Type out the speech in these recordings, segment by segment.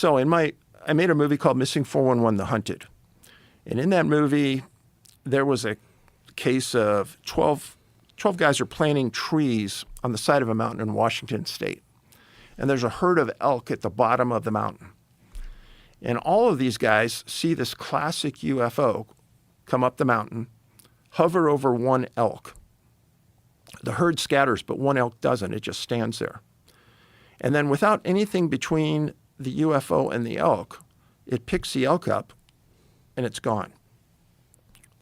So I made a movie called Missing 411: The Hunted. And in that movie, there was a case of 12 guys are planting trees on the side of a mountain in Washington State. And there's a herd of elk at the bottom of the mountain. And all of these guys see this classic UFO come up the mountain, hover over one elk. The herd scatters, but one elk doesn't. It just stands there. And then without anything between the UFO and the elk, it picks the elk up and it's gone.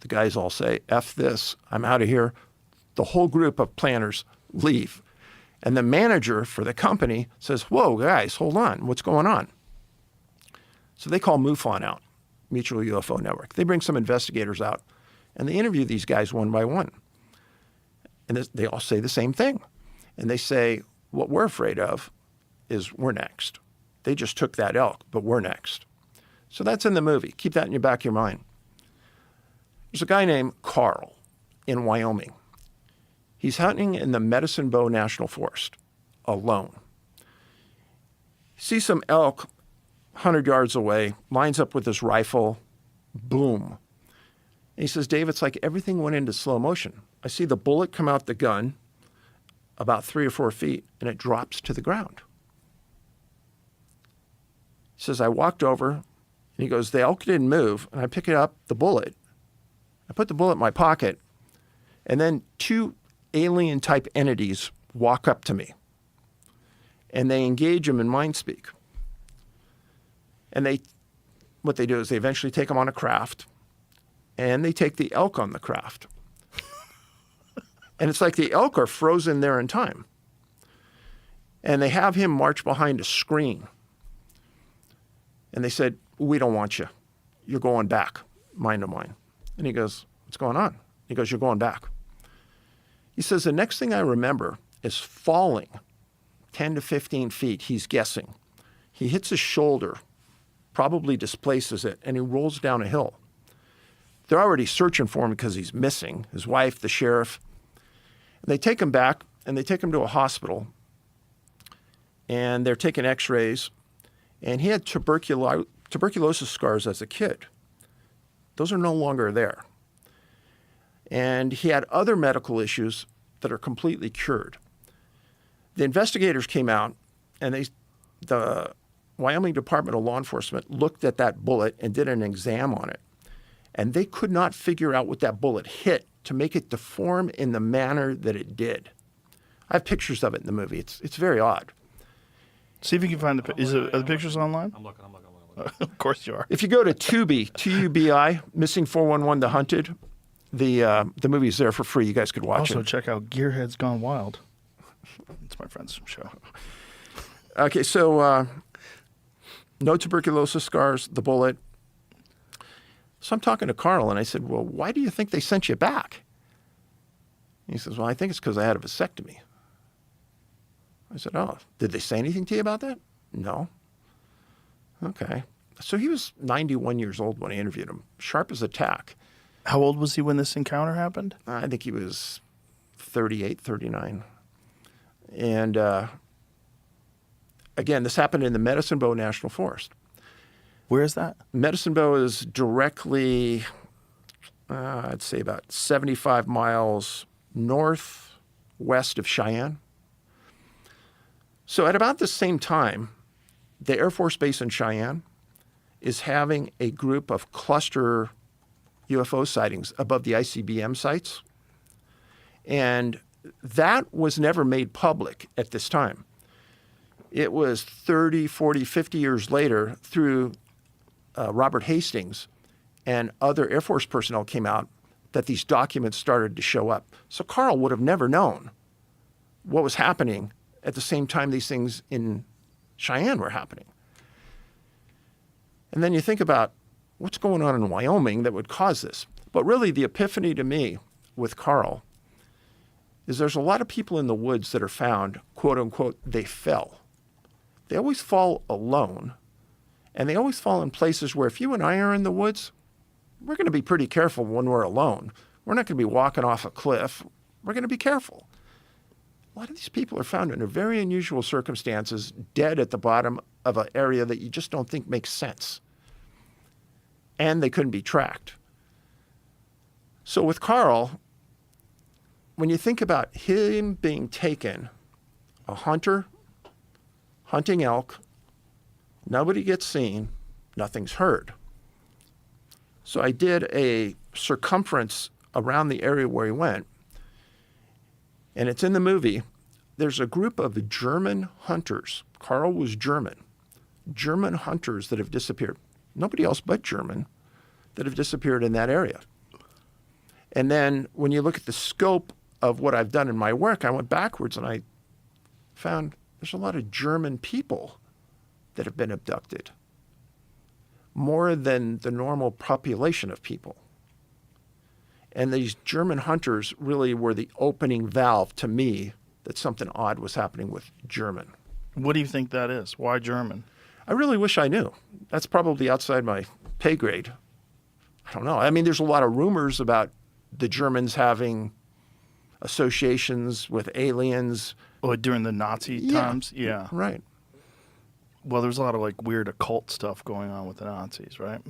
The guys all say, F this, I'm out of here. The whole group of planners leave. And the manager for the company says, whoa, guys, hold on. What's going on? So they call MUFON out, Mutual UFO Network. They bring some investigators out, and they interview these guys one by one. And they all say the same thing. And they say, what we're afraid of is we're next. They just took that elk, but we're next. So that's in the movie. Keep that in your back of your mind. There's a guy named Carl in Wyoming. He's hunting in the Medicine Bow National Forest alone. He sees some elk 100 yards away, lines up with his rifle, boom. And he says, Dave, it's like everything went into slow motion. I see the bullet come out the gun about 3 or 4 feet, and it drops to the ground. He says, I walked over, and he goes, the elk didn't move, and I pick it up, the bullet. I put the bullet in my pocket, and then 2 alien-type entities walk up to me, and they engage him in mind speak. And what they do is they eventually take him on a craft, and they take the elk on the craft. And it's like the elk are frozen there in time. And they have him march behind a screen. And they said, we don't want you. You're going back, mind of mine. And he goes, what's going on? He goes, you're going back. He says, the next thing I remember is falling 10 to 15 feet, he's guessing. He hits his shoulder, probably displaces it, and he rolls down a hill. They're already searching for him because he's missing, his wife, the sheriff. And they take him back, and they take him to a hospital, and they're taking x-rays, and he had tuberculosis scars as a kid. Those are no longer there. And he had other medical issues that are completely cured. The investigators came out, and the Wyoming Department of Law Enforcement looked at that bullet and did an exam on it. And they could not figure out what that bullet hit to make it deform in the manner that it did. I have pictures of it in the movie. It's very odd. See if you can find are the pictures online? I'm looking. Of course you are. If you go to Tubi, T-U-B-I, Missing 411: The Hunted, the movie's there for free. You guys could watch it. Also, check out Gearheads Gone Wild. It's my friend's show. Okay, so no tuberculosis scars, the bullet. So I'm talking to Carl, and I said, well, why do you think they sent you back? He says, well, I think it's because I had a vasectomy. I said, oh, did they say anything to you about that? No. Okay. So he was 91 years old when I interviewed him, sharp as a tack. How old was he when this encounter happened? I think he was 38, 39. And again, this happened in the Medicine Bow National Forest. Where is that? Medicine Bow is directly, I'd say about 75 miles northwest of Cheyenne. So at about the same time, the Air Force Base in Cheyenne is having a group of cluster UFO sightings above the ICBM sites. And that was never made public at this time. It was 30, 40, 50 years later through Robert Hastings and other Air Force personnel came out that these documents started to show up. So Carl would have never known what was happening at the same time these things in Cheyenne were happening. And then you think about what's going on in Wyoming that would cause this. But really the epiphany to me with Carl is there's a lot of people in the woods that are found, quote unquote, they fell. They always fall alone. And they always fall in places where if you and I are in the woods, we're going to be pretty careful when we're alone. We're not going to be walking off a cliff. We're going to be careful. A lot of these people are found under very unusual circumstances, dead at the bottom of an area that you just don't think makes sense. And they couldn't be tracked. So with Carl, when you think about him being taken, a hunter, hunting elk, nobody gets seen, nothing's heard. So I did a circumference around the area where he went, and it's in the movie. There's a group of German hunters. Carl was German hunters that have disappeared. Nobody else but German that have disappeared in that area. And then when you look at the scope of what I've done in my work, I went backwards and I found there's a lot of German people that have been abducted, more than the normal population of people. And these German hunters really were the opening valve to me that something odd was happening with German. What do you think that is? Why German? I really wish I knew. That's probably outside my pay grade. I don't know. I mean, there's a lot of rumors about the Germans having associations with aliens. Oh, during the Nazi times? Yeah. Right. Well, there's a lot of like weird occult stuff going on with the Nazis, right?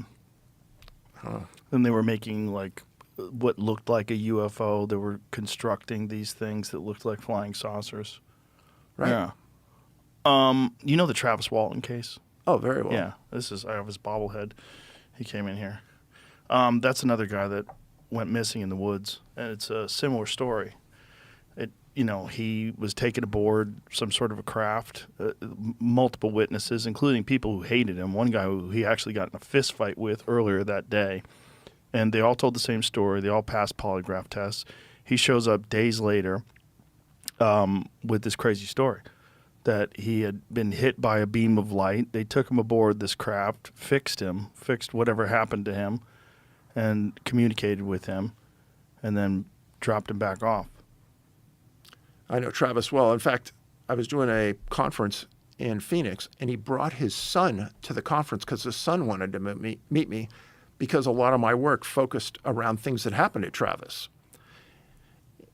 And they were making like what looked like a UFO. They were constructing these things that looked like flying saucers. Right. Yeah. You know the Travis Walton case? Oh, very well. Yeah. I have his bobblehead. He came in here. That's another guy that went missing in the woods, and it's a similar story. He was taken aboard some sort of a craft, multiple witnesses, including people who hated him. One guy who he actually got in a fist fight with earlier that day. And they all told the same story. They all passed polygraph tests. He shows up days later with this crazy story that he had been hit by a beam of light. They took him aboard this craft, fixed whatever happened to him, and communicated with him, and then dropped him back off. I know Travis well. In fact, I was doing a conference in Phoenix, and he brought his son to the conference because his son wanted to meet me because a lot of my work focused around things that happened to Travis.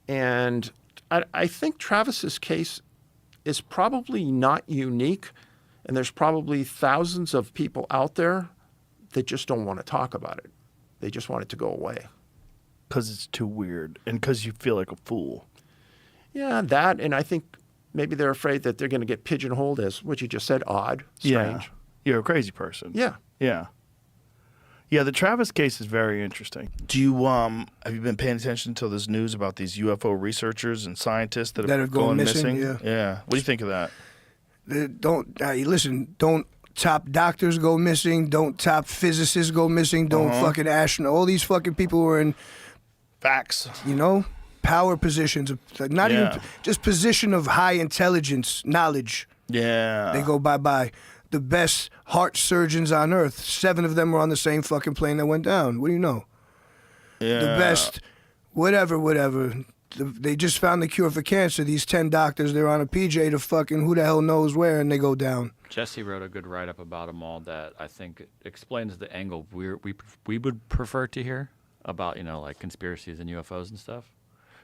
And I think Travis's case is probably not unique, and there's probably thousands of people out there that just don't want to talk about it. They just want it to go away. Because it's too weird, and because you feel like a fool. Yeah, that, and I think maybe they're afraid that they're going to get pigeonholed as what you just said, odd, strange. Yeah. You're a crazy person. Yeah. Yeah. Yeah, the Travis case is very interesting. Do you have you been paying attention to this news about these UFO researchers and scientists that have gone missing? Yeah. What do you think of that? Don't top doctors go missing. Don't top physicists go missing. Don't fucking astronauts. All these fucking people who are in facts. Power positions, not even just position of high intelligence, knowledge. Yeah. They go bye-bye. The best heart surgeons on earth, 7 of them were on the same fucking plane that went down. What do you know? Yeah. The best, whatever. They just found the cure for cancer. These 10 doctors, they're on a PJ to fucking who the hell knows where, and they go down. Jesse wrote a good write-up about them all that I think explains the angle we would prefer to hear about, like conspiracies and UFOs and stuff.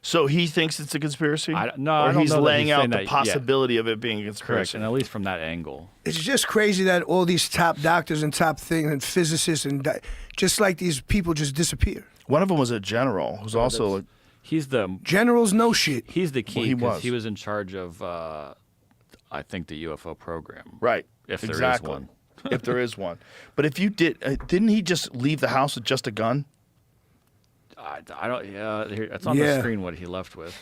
So he thinks it's a conspiracy? I don't know. He's laying out the that, possibility of it being a conspiracy. Correct, and at least from that angle. It's just crazy that all these top doctors and top things and physicists and just like these people just disappear. One of them was a general who's also... He's the... Generals know shit. He's the key because he was in charge of, I think, the UFO program. Right. If there is one. If there is one. But if you didn't he just leave the house with just a gun? I don't. Yeah, it's on the screen what he left with.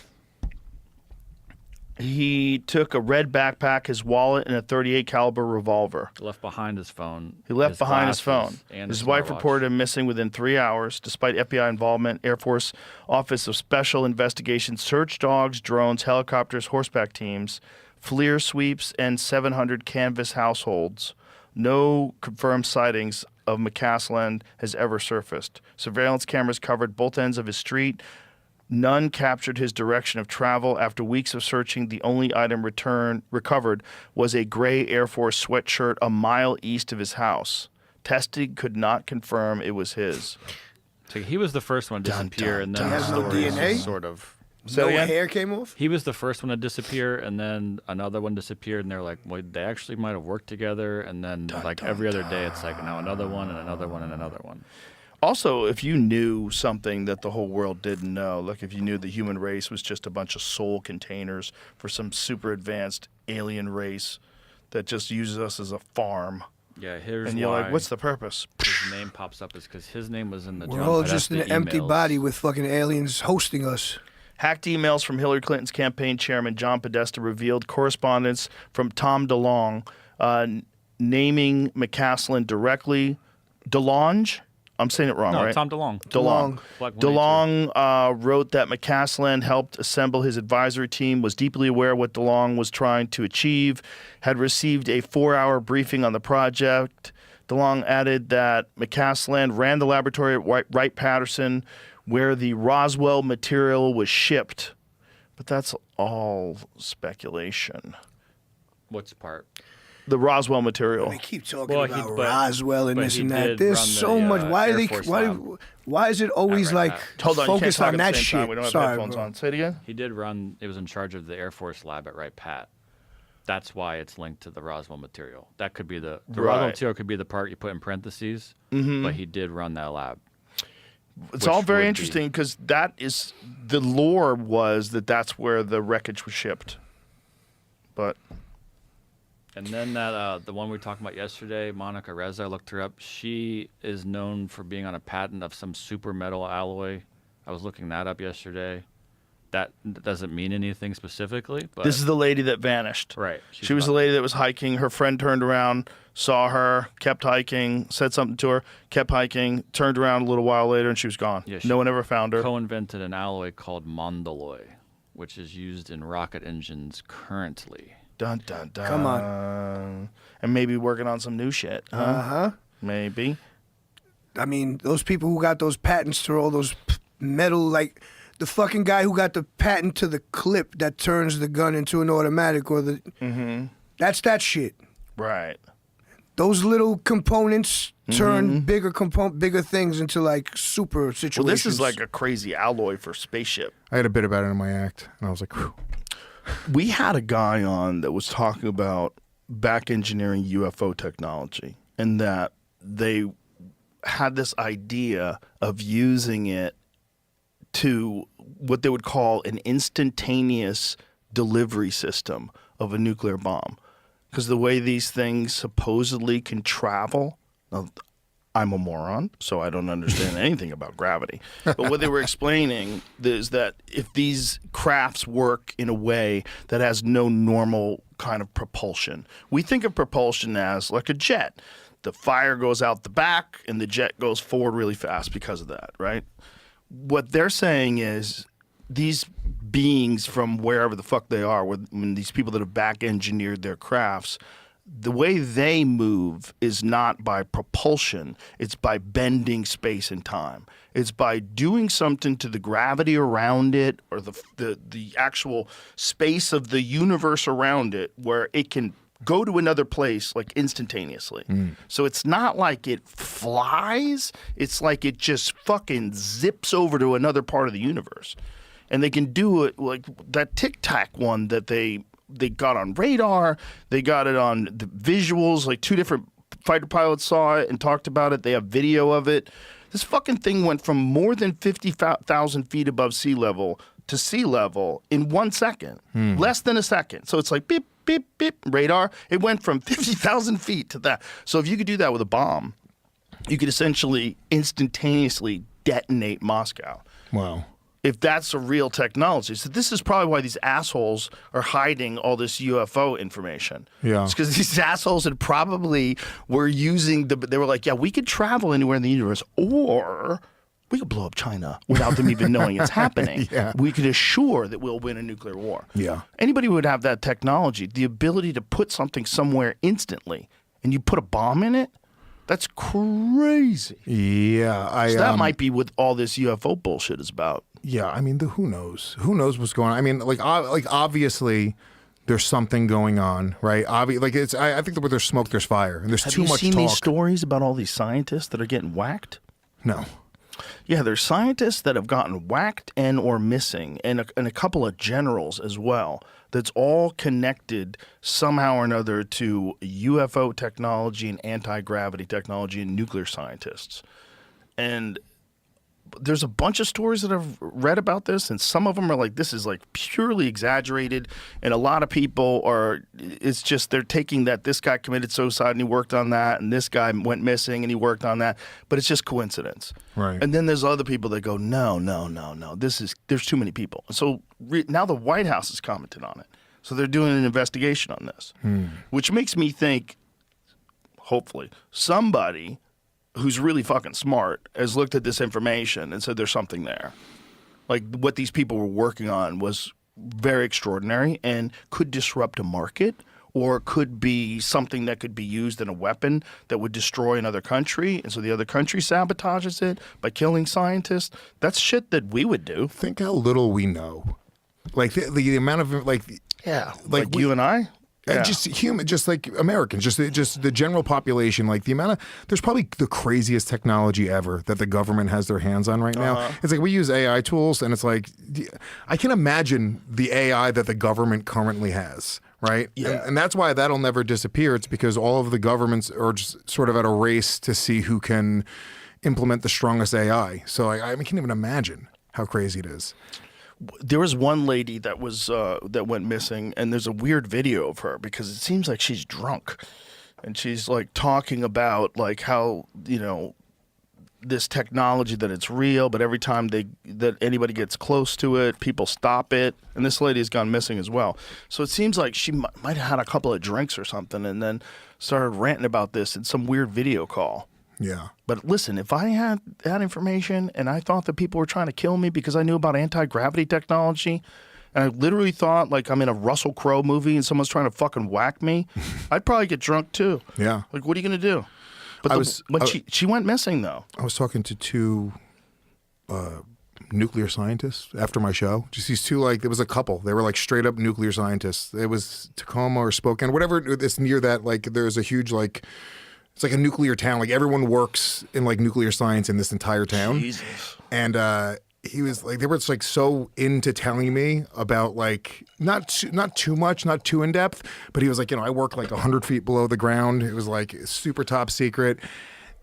He took a red backpack, his wallet, and a .38 caliber revolver. Left behind his phone. He left behind his phone. And his wife reported him missing within 3 hours. Despite FBI involvement, Air Force Office of Special Investigations search dogs, drones, helicopters, horseback teams, FLIR sweeps, and 700 canvas households. No confirmed sightings of McCaslin has ever surfaced. Surveillance cameras covered both ends of his street. None captured his direction of travel. After weeks of searching, the only item recovered was a gray Air Force sweatshirt a mile east of his house. Testing could not confirm it was his. So he was the first one to disappear, and then He has no DNA? sort of... So No yeah. hair came off? He was the first one to disappear, and then another one disappeared, and they're like, well, they actually might have worked together, and then every other day, it's like now another one and another one and another one. Also, if you knew something that the whole world didn't know, like if you knew the human race was just a bunch of soul containers for some super advanced alien race that just uses us as a farm, Yeah, here's and you're why like, what's the purpose? his name pops up is because his name was in the We're John all just Podesta an empty emails. body with fucking aliens hosting us. Hacked emails from Hillary Clinton's campaign chairman John Podesta revealed correspondence from Tom DeLonge naming McCaslin directly. DeLonge? I'm saying it wrong, No, right? Tom DeLonge. DeLonge. Black 182. DeLonge wrote that McCaslin helped assemble his advisory team, was deeply aware of what DeLonge was trying to achieve, had received a 4-hour briefing on the project. DeLonge added that McCaslin ran the laboratory at Wright-Patterson where the Roswell material was shipped. But that's all speculation. Which part? The Roswell material. They keep talking Well, about but- Roswell and but this he and that. did There's run so the, much. Why Air are they? Force Why? lab. Why is it always Right like Hold on, you can't focused talk on at that the same shit? time. We don't have Sorry, headphones bro. on. Say it again. He did run, it was in charge of the Air Force lab at Wright-Pat. That's why it's linked to the Roswell material. That could be the Roswell Right. material could be the part you put in parentheses, but he did run that lab. It's which all very would be- interesting because that is the lore was that that's where the wreckage was shipped. But And then that the one we were talking about yesterday, Monica Reza, I looked her up. She is known for being on a patent of some super metal alloy. I was looking that up yesterday. That doesn't mean anything specifically, but this is the lady that vanished. right. She was the lady that was hiking. Her friend turned around, saw her, kept hiking, said something to her, kept hiking, turned around a little while later, and she was gone. Yeah, she No one ever found her. co-invented an alloy called Mondaloy, which is used in rocket engines currently. Dun, dun, dun. Come on. And maybe working on some new shit. Huh? Uh-huh. Maybe. I mean, those people who got those patents to all those metal, like the fucking guy who got the patent to the clip that turns the gun into an automatic, or the that's that shit. Right. Those little components turn bigger things into like super situations. Well, this is like a crazy alloy for spaceship. I had a bit about it in my act, and I was like, whew. We had a guy on that was talking about back engineering UFO technology and that they had this idea of using it to what they would call an instantaneous delivery system of a nuclear bomb. Because the way these things supposedly can travel, now, I'm a moron, so I don't understand anything about gravity. But what they were explaining is that if these crafts work in a way that has no normal kind of propulsion, we think of propulsion as like a jet. The fire goes out the back and the jet goes forward really fast because of that, right? What they're saying is these beings from wherever the fuck they are, when these people that have back engineered their crafts, the way they move is not by propulsion, it's by bending space and time. It's by doing something to the gravity around it or the actual space of the universe around it where it can go to another place like instantaneously. So it's not like it flies, it's like it just fucking zips over to another part of the universe. And they can do it like that Tic Tac one that they got on radar, they got it on the visuals, like 2 different fighter pilots saw it and talked about it. They have video of it. This fucking thing went from more than 50,000 feet above sea level to sea level in 1 second, less than a second. So it's like beep, beep, beep, radar. It went from 50,000 feet to that. So if you could do that with a bomb, you could essentially instantaneously detonate Moscow. Wow. If that's a real technology. So this is probably why these assholes are hiding all this UFO information. Yeah. It's because these assholes had probably were using they were like, yeah, we could travel anywhere in the universe, or we could blow up China without them even knowing it's happening. Yeah. We could assure that we'll win a nuclear war. Yeah. Anybody who would have that technology, the ability to put something somewhere instantly, and you put a bomb in it, that's crazy. Yeah. So that might be what all this UFO bullshit is about. Yeah, I mean, who knows? Who knows what's going on? I mean, like obviously, there's something going on, right? I think that where there's smoke, there's fire, and there's Have too you much seen talk. these stories about all these scientists that are getting whacked? No. Yeah, there's scientists that have gotten whacked and or missing, and a couple of generals as well. That's all connected somehow or another to UFO technology and anti-gravity technology and nuclear scientists. And there's a bunch of stories that I've read about this, and some of them are like, this is like purely exaggerated, and a lot of people are, it's just they're taking that this guy committed suicide and he worked on that, and this guy went missing and he worked on that, but it's just coincidence. Right. And then there's other people that go, no, there's too many people. So now the White House has commented on it. So they're doing an investigation on this, which makes me think, hopefully, somebody who's really fucking smart has looked at this information and said there's something there. Like what these people were working on was very extraordinary and could disrupt a market, or could be something that could be used in a weapon that would destroy another country. And so the other country sabotages it by killing scientists. That's shit that we would do. Think how little we know. Like the amount of like you and I. Yeah. Just human, just like Americans, just the general population. Like the amount of, there's probably the craziest technology ever that the government has their hands on right now. It's like we use AI tools, and it's like I can imagine the AI that the government currently has, right? Yeah. And that's why that'll never disappear. It's because all of the governments are just sort of at a race to see who can implement the strongest AI. So I can't even imagine how crazy it is. There was one lady that was that went missing, and there's a weird video of her because it seems like she's drunk, and she's like talking about like how, you know, this technology, that it's real, but every time that anybody gets close to it, people stop it. And this lady has gone missing as well. So it seems like she might have had a couple of drinks or something, and then started ranting about this in some weird video call. Yeah. But listen, if I had that information and I thought that people were trying to kill me because I knew about anti-gravity technology, and I literally thought like I'm in a Russell Crowe movie and someone's trying to fucking whack me, I'd probably get drunk too. Yeah. Like, what are you going to do? But she went missing, though. I was talking to two nuclear scientists after my show. Just these two, like, there was a couple. They were like straight up nuclear scientists. It was Tacoma or Spokane, whatever. It's near that. Like, there's a huge, like, it's like a nuclear town. Like, everyone works in like nuclear science in this entire town. Jesus. And he was like, they were just like so into telling me about like not too much, not too in depth, but he was like, you know, I work like 100 feet below the ground. It was like super top secret.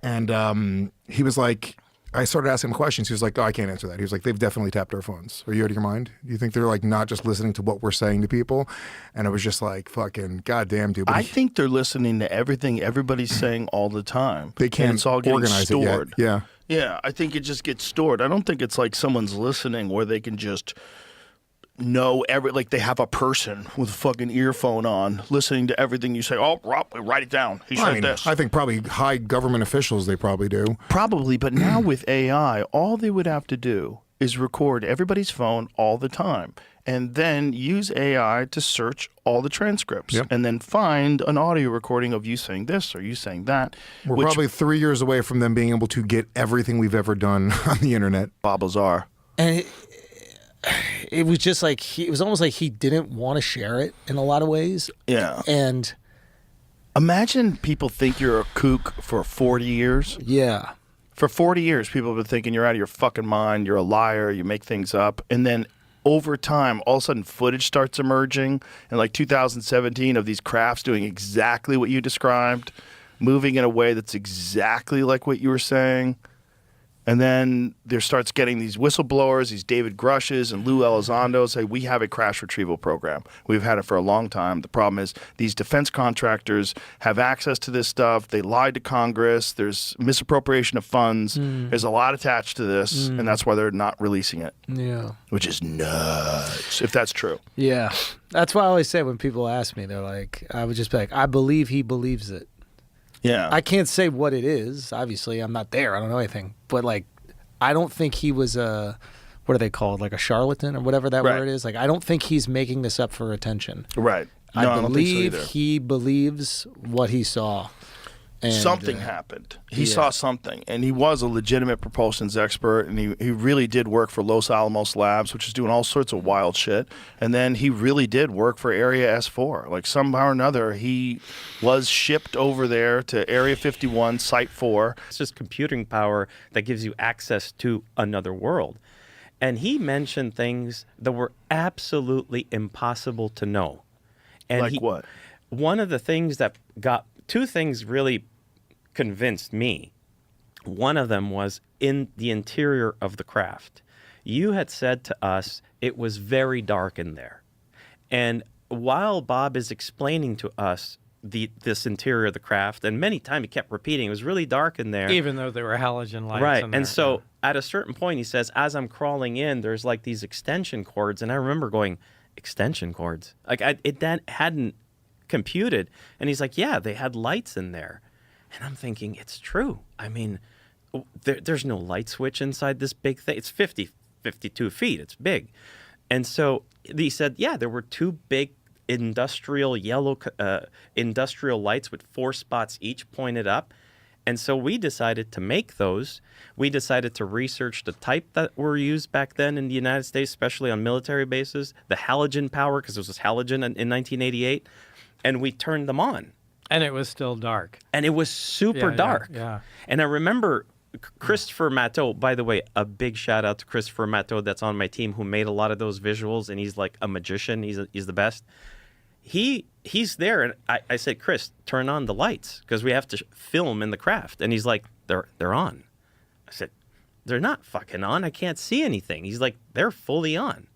And he was like, I started asking him questions. He was like, oh, I can't answer that. He was like, they've definitely tapped our phones. Are you out of your mind? Do you think they're like not just listening to what we're saying to people? And it was just like, fucking goddamn, dude. But I think they're listening to everything everybody's saying all the time. they can't it's all getting organize stored. it yet. Yeah. Yeah, I think it just gets stored. I don't think it's like someone's listening where they can just know like they have a person with a fucking earphone on listening to everything you say. Oh, Rob, write it down. He said this. I think probably high government officials, they probably do. Probably, but now with AI, all they would have to do is record everybody's phone all the time and then use AI to search all the transcripts and then find an audio recording of you saying this or you saying that. We're probably 3 years away from them being able to get everything we've ever done on the internet. Bob Lazar. And it was just like, it was almost like he didn't want to share it in a lot of ways. Yeah. And imagine people think you're a kook for 40 years. yeah. For 40 years, people have been thinking you're out of your fucking mind, you're a liar, you make things up. And then over time, all of a sudden footage starts emerging in like 2017 of these crafts doing exactly what you described, moving in a way that's exactly like what you were saying. And then there starts getting these whistleblowers, these David Grushes and Lou Elizondo say, we have a crash retrieval program. We've had it for a long time. The problem is these defense contractors have access to this stuff. They lied to Congress. There's misappropriation of funds. There's a lot attached to this, and that's why they're not releasing it. Yeah. Which is nuts, if that's true. Yeah. That's why I always say when people ask me, they're like, I would just be like, I believe he believes it. Yeah. I can't say what it is. Obviously, I'm not there. I don't know anything. But, like, I don't think he was a, what are they called? Like a charlatan or whatever that word is. Like, I don't think he's making this up for attention. Right. No, I believe don't think so either. he believes what he saw. And, something happened. He saw something, and he was a legitimate propulsions expert, and he really did work for Los Alamos Labs, which is doing all sorts of wild shit. And then he really did work for Area S4. Like somehow or another, he was shipped over there to Area 51, Site 4. It's just computing power that gives you access to another world. And he mentioned things that were absolutely impossible to know. And Like what? One of the things that got, two things really convinced me. One of them was in the interior of the craft. You had said to us it was very dark in there. And while Bob is explaining to us this interior of the craft, and many times he kept repeating, it was really dark in there. Even though there were halogen lights. Right. in there. And so at a certain point, he says, as I'm crawling in, there's like these extension cords. And I remember going, extension cords? Like that hadn't computed. And he's like, yeah, they had lights in there. And I'm thinking, it's true. I mean, there's no light switch inside this big thing. It's 52 feet. It's big. And so he said, yeah, there were two big industrial yellow industrial lights with 4 spots each pointed up. And so we decided to make those. We decided to research the type that were used back then in the United States, especially on military bases, the halogen power, because it was halogen in 1988. And we turned them on. And it was still dark. And it was super dark. Yeah. And I remember Christopher Matteau, by the way, a big shout out to Christopher Matteau that's on my team, who made a lot of those visuals, and he's like a magician. He's the best. He's there, and I said, Chris, turn on the lights because we have to film in the craft. And he's like, they're on. I said, they're not fucking on. I can't see anything. He's like, they're fully on.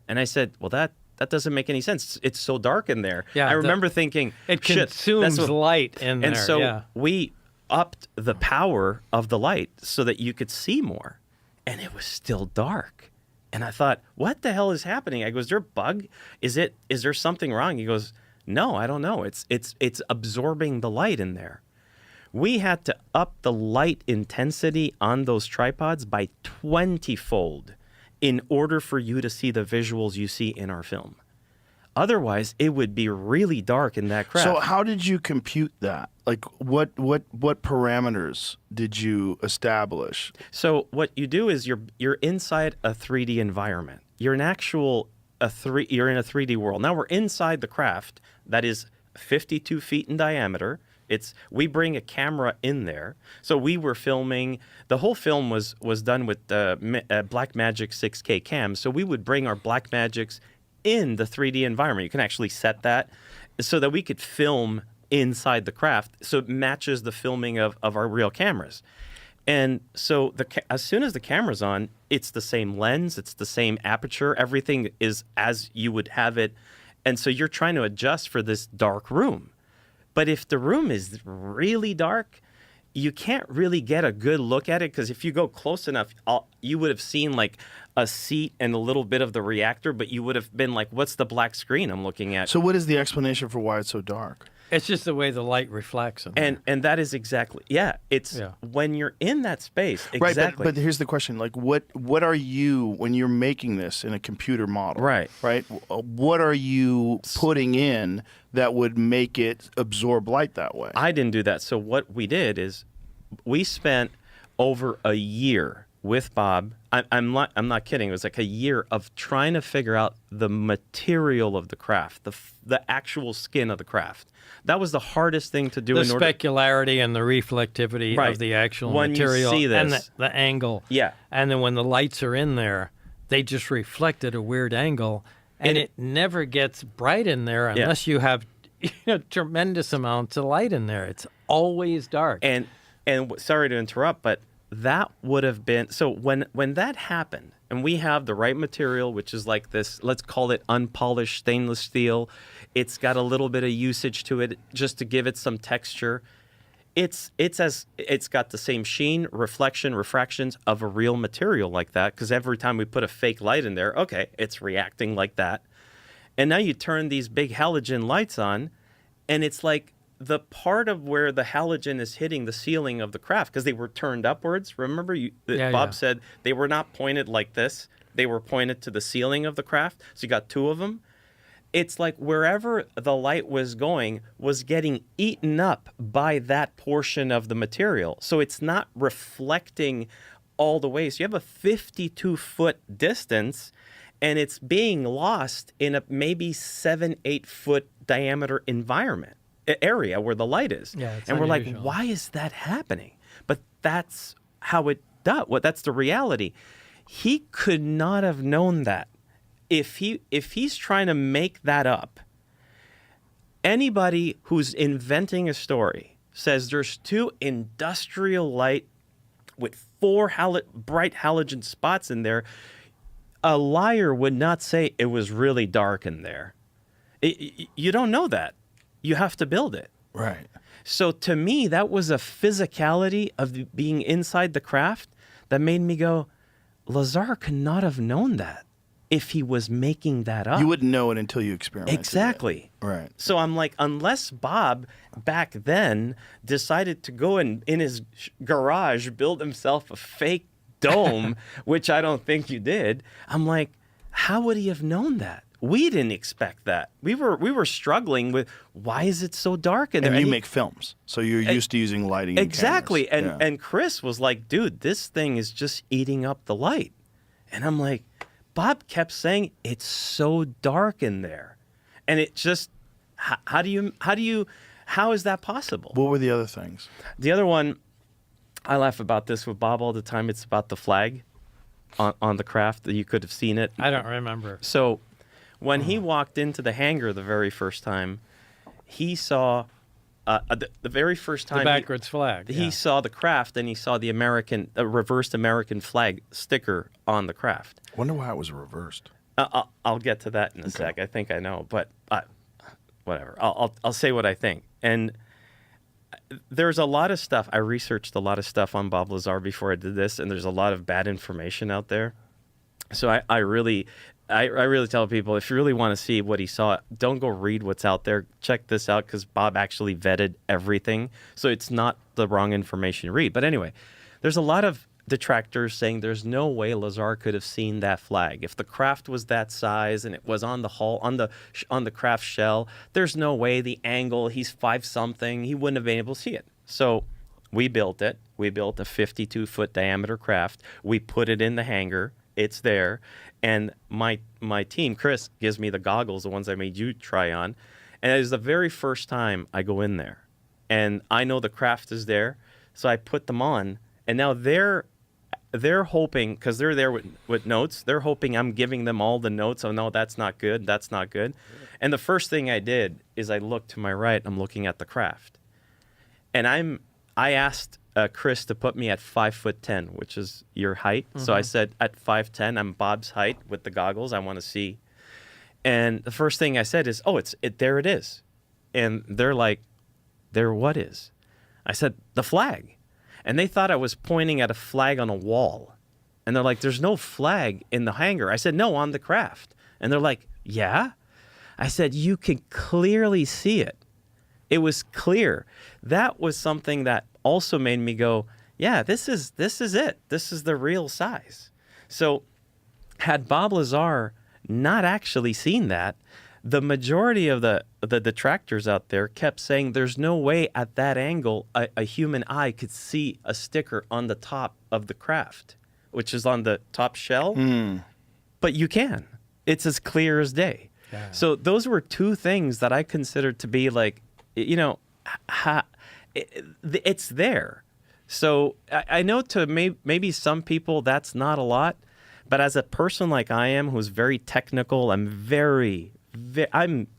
And I said, well, that doesn't make any sense. It's so dark in there. Yeah, I remember thinking, It shit, consumes light in there. and so yeah. we upped the power of the light so that you could see more. And it was still dark. And I thought, what the hell is happening? I go, is there a bug? Is there something wrong? He goes, no, I don't know. It's absorbing the light in there. We had to up the light intensity on those tripods by 20-fold in order for you to see the visuals you see in our film. Otherwise, it would be really dark in that craft. So how did you compute that? Like what parameters did you establish? So what you do is you're inside a 3D environment. You're in a 3D world. Now we're inside the craft that is 52 feet in diameter. We bring a camera in there. So we were filming. The whole film was done with Blackmagic 6K cams. So we would bring our Blackmagics in the 3D environment. You can actually set that so that we could film inside the craft, so it matches the filming of our real cameras. And so as soon as the camera's on, it's the same lens, it's the same aperture, everything is as you would have it. And so you're trying to adjust for this dark room. But if the room is really dark, you can't really get a good look at it, because if you go close enough, you would have seen like a seat and a little bit of the reactor, but you would have been like, what's the black screen I'm looking at? So what is the explanation for why it's so dark? It's just the way the light reflects. In there. And that is exactly, it's when you're in that space, exactly. Right, but here's the question, like what are you, when you're making this in a computer model, right, what are you putting in that would make it absorb light that way? I didn't do that. So what we did is we spent over a year with Bob. I'm not kidding. It was like a year of trying to figure out the material of the craft, the actual skin of the craft. That was the hardest thing to do. The specularity and the reflectivity of the actual material, you see this, and the angle. Yeah. And then when the lights are in there, they just reflect at a weird angle, and it never gets bright in there unless you have tremendous amounts of light in there. It's always dark. And sorry to interrupt, but that would have been, so when that happened, and we have the right material, which is like this, let's call it unpolished stainless steel. It's got a little bit of usage to it just to give it some texture. It's got the same sheen, reflection, refractions of a real material like that, because every time we put a fake light in there, okay, it's reacting like that. And now you turn these big halogen lights on, and it's like the part of where the halogen is hitting the ceiling of the craft, because they were turned upwards. Remember, Bob said they were not pointed like this. They were pointed to the ceiling of the craft. So you got two of them. it's like wherever the light was going was getting eaten up by that portion of the material. So it's not reflecting all the way. So you have a 52-foot distance, and it's being lost in a maybe 7-8 foot diameter environment area where the light is. Yeah, it's and we're like, unusual. why is that happening? But that's how it does. That's the reality. He could not have known that. If he's trying to make that up, anybody who's inventing a story says there's 2 industrial light with 4 bright halogen spots in there, a liar would not say it was really dark in there. You don't know that. You have to build it. Right. So to me, that was a physicality of being inside the craft that made me go, Lazar could not have known that if he was making that up. You wouldn't know it until you experimented. Exactly. Right. So I'm like, unless Bob back then decided to go in his garage, build himself a fake dome, which I don't think you did, I'm like, how would he have known that? We didn't expect that. We were struggling with, why is it so dark in there? And you he- make films, so you're used to using lighting. And Exactly. cameras. And Chris was like, dude, this thing is just eating up the light. And I'm like, Bob kept saying it's so dark in there. And it just how is that possible? What were the other things? The other one, I laugh about this with Bob all the time. It's about the flag on the craft, that you could have seen it. I don't remember. So when he walked into the hangar the very first time, he saw the very first time The backwards flag. he yeah. saw the craft, and he saw the reversed American flag sticker on the craft. Wonder why it was reversed. I'll get to that in a sec. I think I know, but whatever. I'll say what I think. And there's a lot of stuff. I researched a lot of stuff on Bob Lazar before I did this, and there's a lot of bad information out there. So I really tell people, if you really want to see what he saw, don't go read what's out there. Check this out, because Bob actually vetted everything. So it's not the wrong information to read. But anyway, there's a lot of detractors saying there's no way Lazar could have seen that flag. If the craft was that size and it was on the hull, on the craft shell, there's no way, the angle, he's 5-something, he wouldn't have been able to see it. So we built it. We built a 52-foot diameter craft. We put it in the hangar. It's there. And my team, Chris, gives me the goggles, the ones I made you try on. And it is the very first time I go in there. And I know the craft is there. So I put them on. And now they're hoping, because they're there with notes, they're hoping I'm giving them all the notes. Oh, no, that's not good. That's not good. And the first thing I did is I looked to my right. I'm looking at the craft. And I asked Chris to put me at 5'10", which is your height. So I said at 5'10", I'm Bob's height with the goggles. I want to see. And the first thing I said is, there it is. And they're like, there what is? I said, the flag. And they thought I was pointing at a flag on a wall. And they're like, there's no flag in the hangar. I said, no, on the craft. And they're like, yeah? I said, you can clearly see it. It was clear. That was something that also made me go, yeah, this is it. This is the real size. So had Bob Lazar not actually seen that, the majority of the detractors out there kept saying there's no way at that angle a human eye could see a sticker on the top of the craft, which is on the top shell. But you can. It's as clear as day. Yeah. So those were 2 things that I considered to be like, it's there. So I know to maybe some people that's not a lot, but as a person like I am, who's very technical, I'm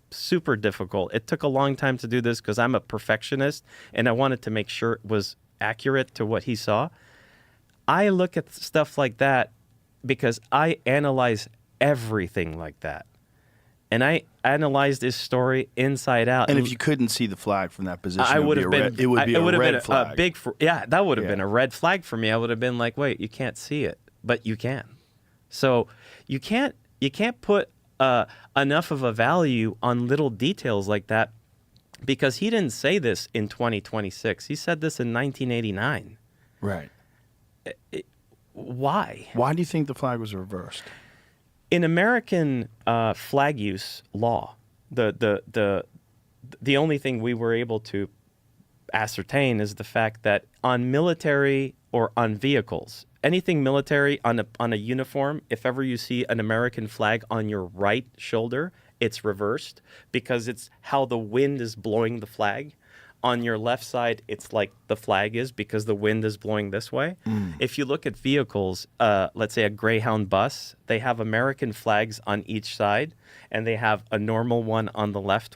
super difficult. It took a long time to do this because I'm a perfectionist, and I wanted to make sure it was accurate to what he saw. I look at stuff like that because I analyze everything like that. And I analyzed his story inside out. And if you couldn't see the flag from that position, I would have been. It would be a red flag. That would have been a red flag for me. I would have been like, wait, you can't see it, but you can. So you can't put enough of a value on little details like that, because he didn't say this in 2026. He said this in 1989. Right. Why? Why do you think the flag was reversed? In American flag use law, the only thing we were able to ascertain is the fact that on military or on vehicles, anything military on a uniform, if ever you see an American flag on your right shoulder, it's reversed because it's how the wind is blowing the flag. On your left side, it's like the flag is because the wind is blowing this way. If you look at vehicles, let's say a Greyhound bus, they have American flags on each side, and they have a normal one on the left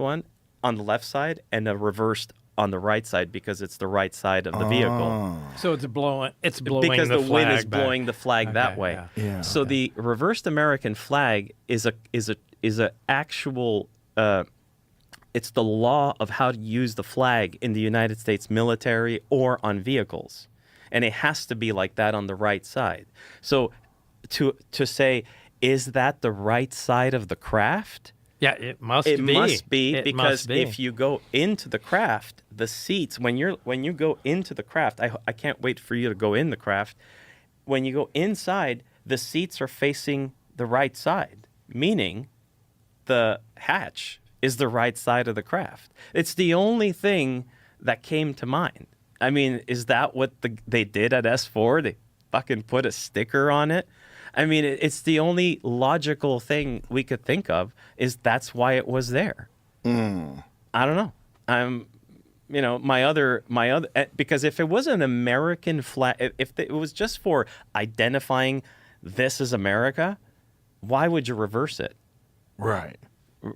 side, and a reversed on the right side because it's the right side of the vehicle. So it's blowing Because the the wind is flag back. blowing the flag that Okay, way. yeah. So the reversed American flag is a actual. It's the law of how to use the flag in the United States military or on vehicles, and it has to be like that on the right side. So, to say, is that the right side of the craft? Yeah, it must It be. must be It because must be. if you go into the craft, the seats when you go into the craft, I can't wait for you to go in the craft. When you go inside, the seats are facing the right side, meaning the hatch is the right side of the craft. It's the only thing that came to mind. I mean, is that what they did at S4? They fucking put a sticker on it? I mean, it's the only logical thing we could think of is that's why it was there. I don't know. My other, because if it was an American flag, if it was just for identifying this as America, why would you reverse it? Right.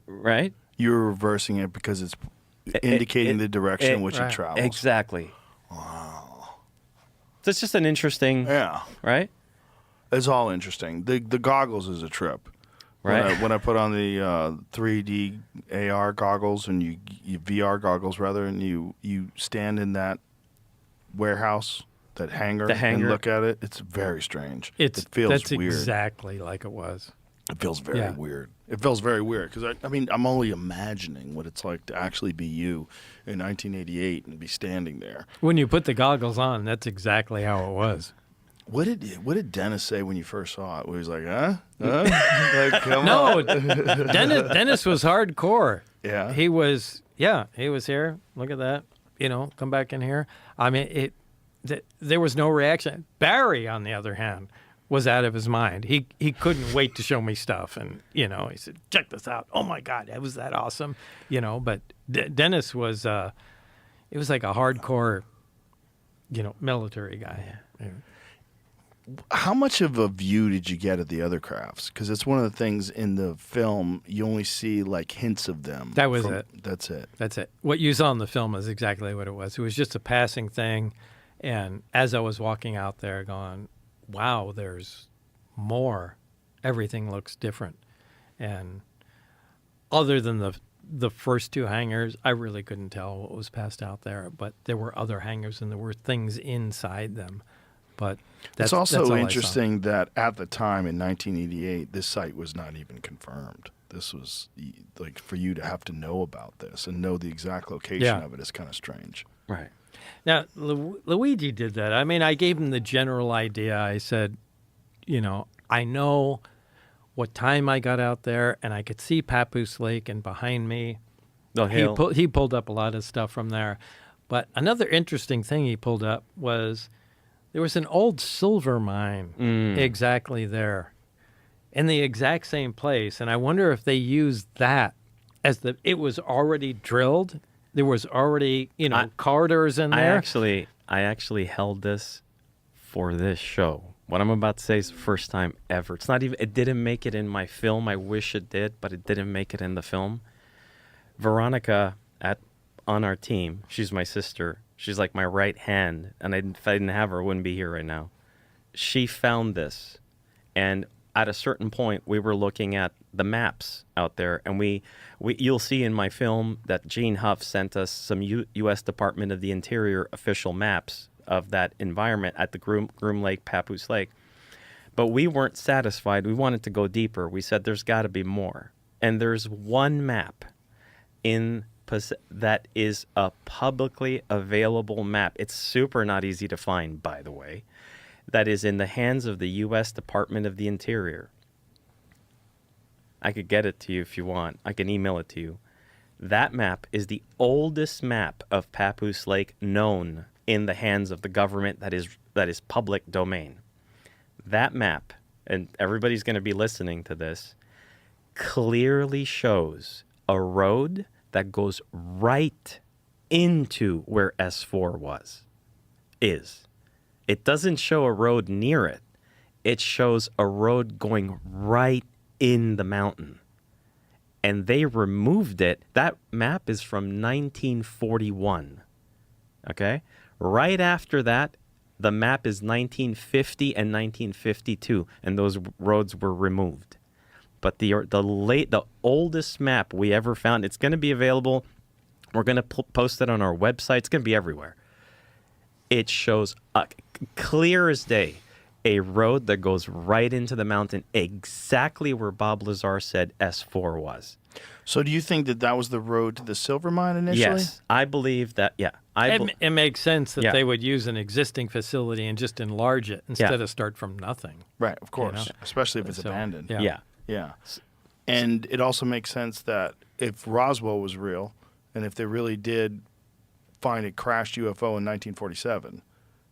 Right? You're reversing it because it's indicating the direction in which it travels. Exactly. Wow. So it's just an interesting, Yeah. right? It's all interesting. The goggles is a trip. Right. When I put on the 3D AR goggles and you VR goggles rather, and you stand in that warehouse, that hangar, and look at it, it's very strange. It feels that's weird. Exactly like it was. It feels very weird. It feels very weird because I'm only imagining what it's like to actually be you in 1988 and be standing there. When you put the goggles on, that's exactly how it was. What did Dennis say when you first saw it? Where he was like, huh? Like, come on. Dennis was hardcore. Yeah. He was here. Look at that. Come back in here. I mean, there was no reaction. Barry, on the other hand, was out of his mind. He couldn't wait to show me stuff, and he said, "Check this out! Oh my God, was that awesome!" But Dennis was, it was like a hardcore, military guy. Yeah. How much of a view did you get of the other crafts? Because it's one of the things in the film you only see like hints of them. That was it. That's it. That's it. What you saw in the film is exactly what it was. It was just a passing thing, and as I was walking out there, going, wow, there's more. Everything looks different. And other than the first two hangars, I really couldn't tell what was passed out there. But there were other hangars, and there were things inside them. But it's that's also all interesting that at the time in 1988, this site was not even confirmed. This was like for you to have to know about this and know the exact location of it is kind of strange. Right. Now, Luigi did that. I mean, I gave him the general idea. I said, I know what time I got out there, and I could see Papoose Lake, and behind me, he pulled up a lot of stuff from there. But another interesting thing he pulled up was there was an old silver mine exactly there in the exact same place. And I wonder if they used that as it was already drilled. There was already, corridors in there. I actually held this for this show. What I'm about to say is the first time ever. It didn't make it in my film. I wish it did, but it didn't make it in the film. Veronica on our team, she's my sister. She's like my right hand, and if I didn't have her, I wouldn't be here right now. She found this, and at a certain point, we were looking at the maps out there, and you'll see in my film that Gene Huff sent us some U.S. Department of the Interior official maps of that environment at the Groom Lake, Papoose Lake. But we weren't satisfied. We wanted to go deeper. We said there's got to be more. And there's one map that is a publicly available map. It's super not easy to find, by the way. That is in the hands of the U.S. Department of the Interior. I could get it to you if you want. I can email it to you. That map is the oldest map of Papoose Lake known in the hands of the government that is public domain. That map, and everybody's going to be listening to this, clearly shows a road that goes right into where S4 is. It doesn't show a road near it. It shows a road going right in the mountain. And they removed it. That map is from 1941. Okay? Right after that, the map is 1950 and 1952, and those roads were removed. But the oldest map we ever found, it's going to be available. We're going to post it on our website. It's going to be everywhere. It shows clear as day a road that goes right into the mountain, exactly where Bob Lazar said S4 was. So do you think that was the road to the silver mine initially? Yes, I believe that. Yeah, It makes sense that Yeah. they would use an existing facility and just enlarge it instead of start from nothing. Right, of course, know? especially if it's So, abandoned. yeah. yeah. Yeah. And it also makes sense that if Roswell was real, and if they really did find a crashed UFO in 1947,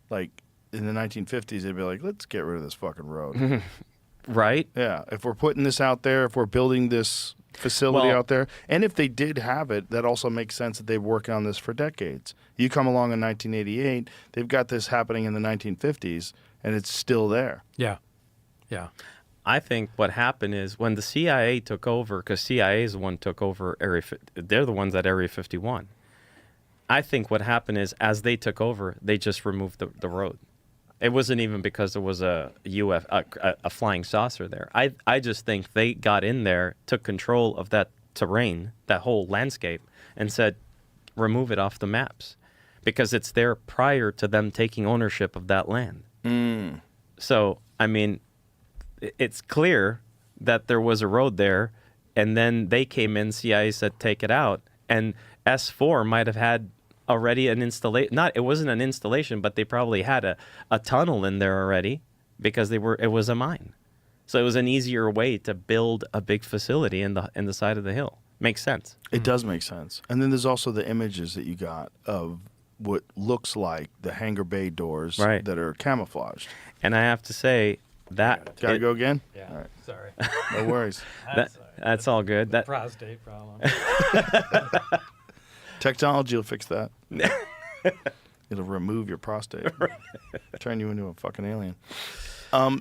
like in the 1950s, they'd be like, let's get rid of this fucking road. Right. Yeah. If we're putting this out there, if we're building this facility Well- out there, and if they did have it, that also makes sense that they've worked on this for decades. You come along in 1988, they've got this happening in the 1950s, and it's still there. Yeah. Yeah. I think what happened is when the CIA took over, because CIA is the one took over they're the ones at Area 51. I think what happened is as they took over, they just removed the road. It wasn't even because there was a flying saucer there. I just think they got in there, took control of that terrain, that whole landscape, and said, remove it off the maps, because it's there prior to them taking ownership of that land. So, I mean, it's clear that there was a road there, and then they came in, CIA said, take it out, and S4 might have had already an installation. It wasn't an installation, but they probably had a tunnel in there already because it was a mine. So it was an easier way to build a big facility in the side of the hill. Makes sense. It does make sense. And then there's also the images that you got of what looks like the hangar bay doors Right. that are camouflaged. And I have to say that Gotta go again? Yeah. All right. Sorry. No worries. that's all good. That Prostate problem. Technology will fix that. It'll remove your prostate. Turn you into a fucking alien.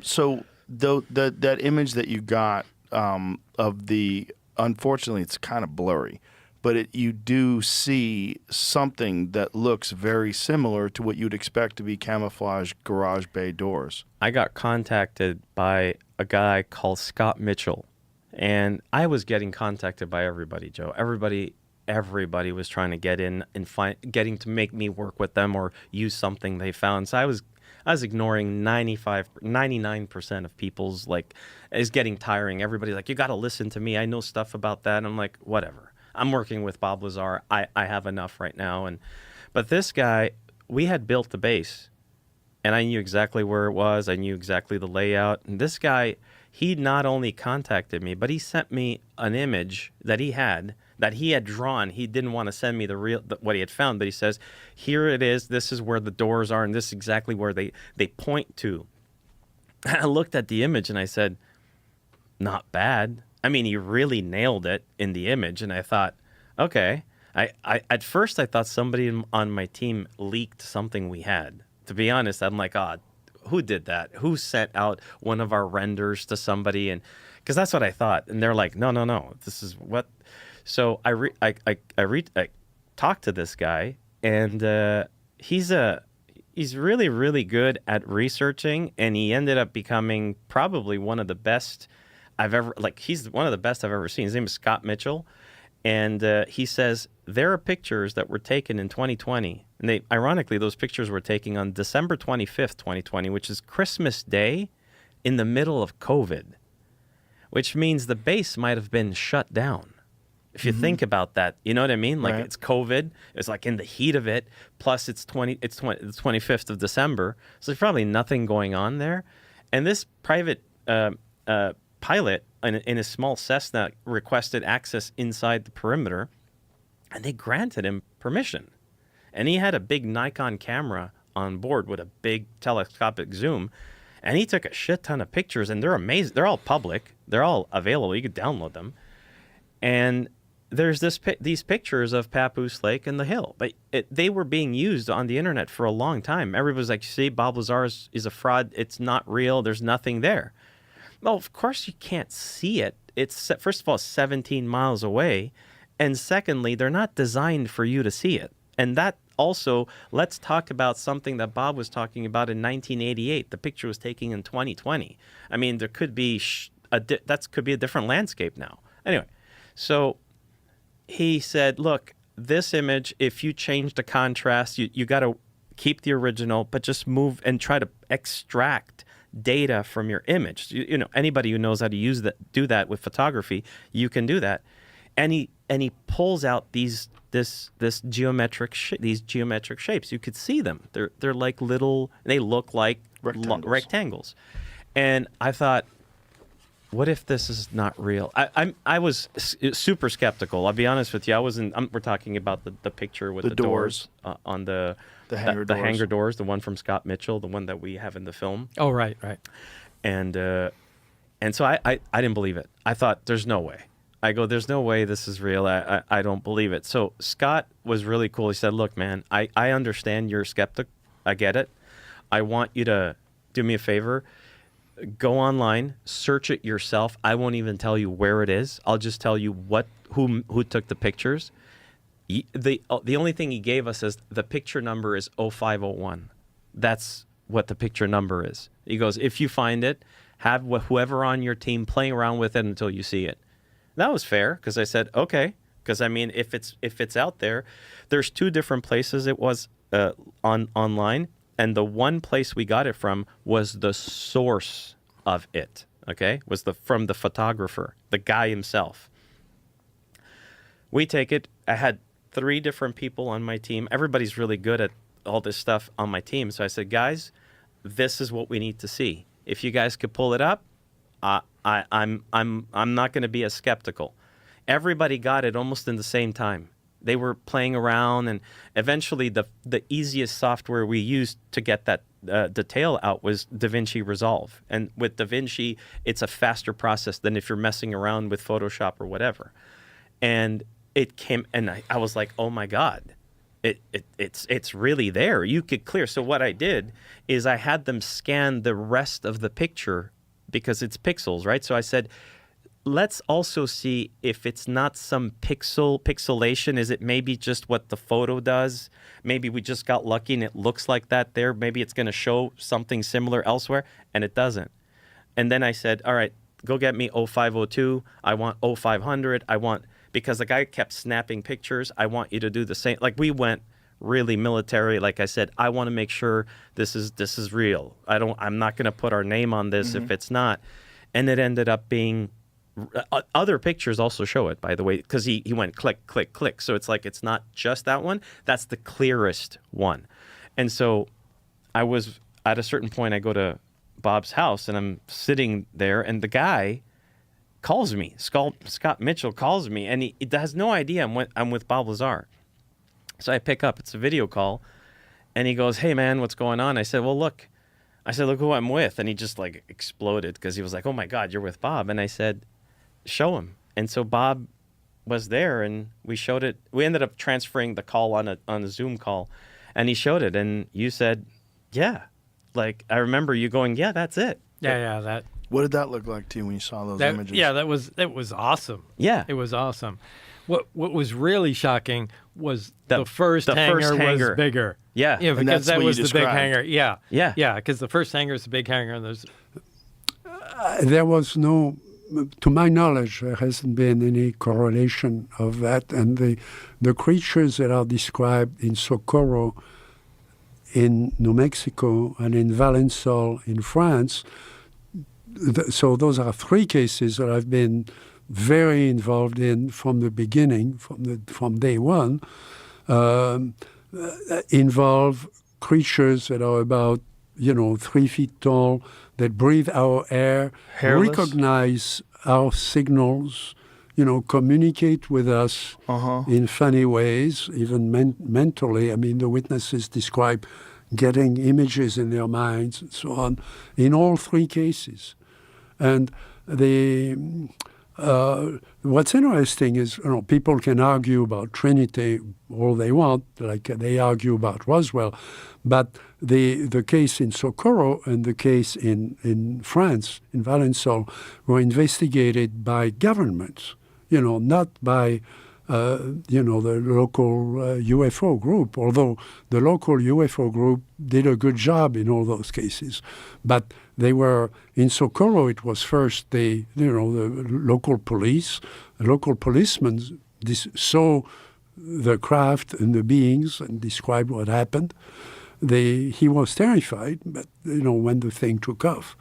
So that image that you got of the, unfortunately, it's kind of blurry, but you do see something that looks very similar to what you'd expect to be camouflaged garage bay doors. I got contacted by a guy called Scott Mitchell, and I was getting contacted by everybody, Joe. Everybody was trying to get in and getting to make me work with them or use something they found. So I was ignoring 99% of people's, like, it's getting tiring. Everybody's like, you got to listen to me. I know stuff about that. And I'm like, whatever. I'm working with Bob Lazar. I have enough right now. But this guy, we had built the base, and I knew exactly where it was. I knew exactly the layout. And this guy, he not only contacted me, but he sent me an image that he had drawn. He didn't want to send me what he had found, but he says, here it is. This is where the doors are, and this is exactly where they point to. And I looked at the image, and I said, not bad. I mean, he really nailed it in the image, and I thought, okay. At first, I thought somebody on my team leaked something we had. To be honest, I'm like, who did that? Who sent out one of our renders to somebody? And because that's what I thought. And they're like, no, this is what. So I talked to this guy, and he's really, really good at researching, and he ended up becoming probably one of the best he's one of the best I've ever seen. His name is Scott Mitchell, and he says there are pictures that were taken in 2020, and ironically, those pictures were taken on December 25th, 2020, which is Christmas Day in the middle of COVID, which means the base might have been shut down. If you think about that, you know what I mean? Like, Right. It's COVID. It's like in the heat of it. Plus, it's the 25th of December. So there's probably nothing going on there. And this private pilot in a small Cessna requested access inside the perimeter. And they granted him permission. And he had a big Nikon camera on board with a big telescopic zoom. And he took a shit ton of pictures, and they're amazing. They're all public. They're all available. You could download them. And there's these pictures of Papoose Lake and the hill. But they were being used on the internet for a long time. Everybody's like, see, Bob Lazar is a fraud. It's not real. There's nothing there. Well, of course you can't see it. It's, first of all, 17 miles away. And secondly, they're not designed for you to see it. And that also, let's talk about something that Bob was talking about in 1988. The picture was taken in 2020. I mean, there could be could be a different landscape now. Anyway, so he said, look, this image, if you change the contrast, you got to keep the original, but just move and try to extract data from your image. You know, anybody who knows how to do that with photography, you can do that. And he pulls out these geometric shapes. You could see them. They're like little. They look like rectangles. And I thought, what if this is not real? I was super skeptical. I'll be honest with you. I wasn't. We're talking about the picture with the doors on the hangar doors, the one from Scott Mitchell, the one that we have in the film. Oh, right. And so I didn't believe it. I thought, there's no way. I go, there's no way this is real. I don't believe it. So Scott was really cool. He said, look, man, I understand you're a skeptic. I get it. I want you to do me a favor. Go online, search it yourself. I won't even tell you where it is. I'll just tell you who took the pictures. The only thing he gave us is the picture number is 0501. That's what the picture number is. He goes, if you find it, have whoever on your team playing around with it until you see it. That was fair, because I said, okay. Because, I mean, if it's out there, there's two different places it was online. And the one place we got it from was the source of it, okay? Was from the photographer, the guy himself. We take it. I had 3 different people on my team. Everybody's really good at all this stuff on my team. So I said, guys, this is what we need to see. If you guys could pull it up, I'm not going to be as skeptical. Everybody got it almost in the same time. They were playing around, and eventually the easiest software we used to get that detail out was DaVinci Resolve. And with DaVinci, it's a faster process than if you're messing around with Photoshop or whatever. And it came, and I was like, oh my God, it's really there. You could clear. So what I did is I had them scan the rest of the picture because it's pixels, right? So I said, let's also see if it's not some pixelation. Is it maybe just what the photo does? Maybe we just got lucky and it looks like that there. Maybe it's going to show something similar elsewhere, and it doesn't. And then I said, all right, go get me 0502. I want 0500. Because the guy kept snapping pictures, I want you to do the same. Like, we went really military. Like I said, I want to make sure this is real. I'm not going to put our name on this if it's not. And it ended up being other pictures also show it, by the way, because he went click, click, click. So it's like, it's not just that one. That's the clearest one. And so I was, at a certain point, I go to Bob's house and I'm sitting there, and the guy calls me. Scott Mitchell calls me, and he has no idea I'm with Bob Lazar. So I pick up. It's a video call, and he goes, hey, man, what's going on? I said, well, look. I said, look who I'm with. And he just, like, exploded because he was like, oh, my God, you're with Bob. And I said, show him. And so Bob was there, and we showed it. We ended up transferring the call on a Zoom call, and he showed it. And you said, yeah. Like, I remember you going, yeah, that's it. Yeah, that. What did that look like to you when you saw those images? Yeah, that was awesome. Yeah. It was awesome. What was really shocking was the first hangar was bigger. Yeah. Because that was the big hangar. Yeah. Yeah. Yeah, because the first hangar is the big hangar, and there's... There was no, to my knowledge, there hasn't been any correlation of that. And the creatures that are described in Socorro in New Mexico and in Valensole in France, so those are 3 cases that I've been very involved in from the beginning, from day one, involve creatures that are about 3 feet tall, that breathe our air, Hairless? recognize our signals, communicate with us in funny ways, even mentally. I mean, the witnesses describe getting images in their minds and so on, in all three cases. And what's interesting is, people can argue about Trinity all they want, like they argue about Roswell, but the case in Socorro and the case in France, in Valençol, were investigated by governments, not by the local UFO group, although the local UFO group did a good job in all those cases. But they were, in Socorro, it was first the local police, the local policemen saw the craft and the beings and described what happened. He was terrified, but, when the thing took off,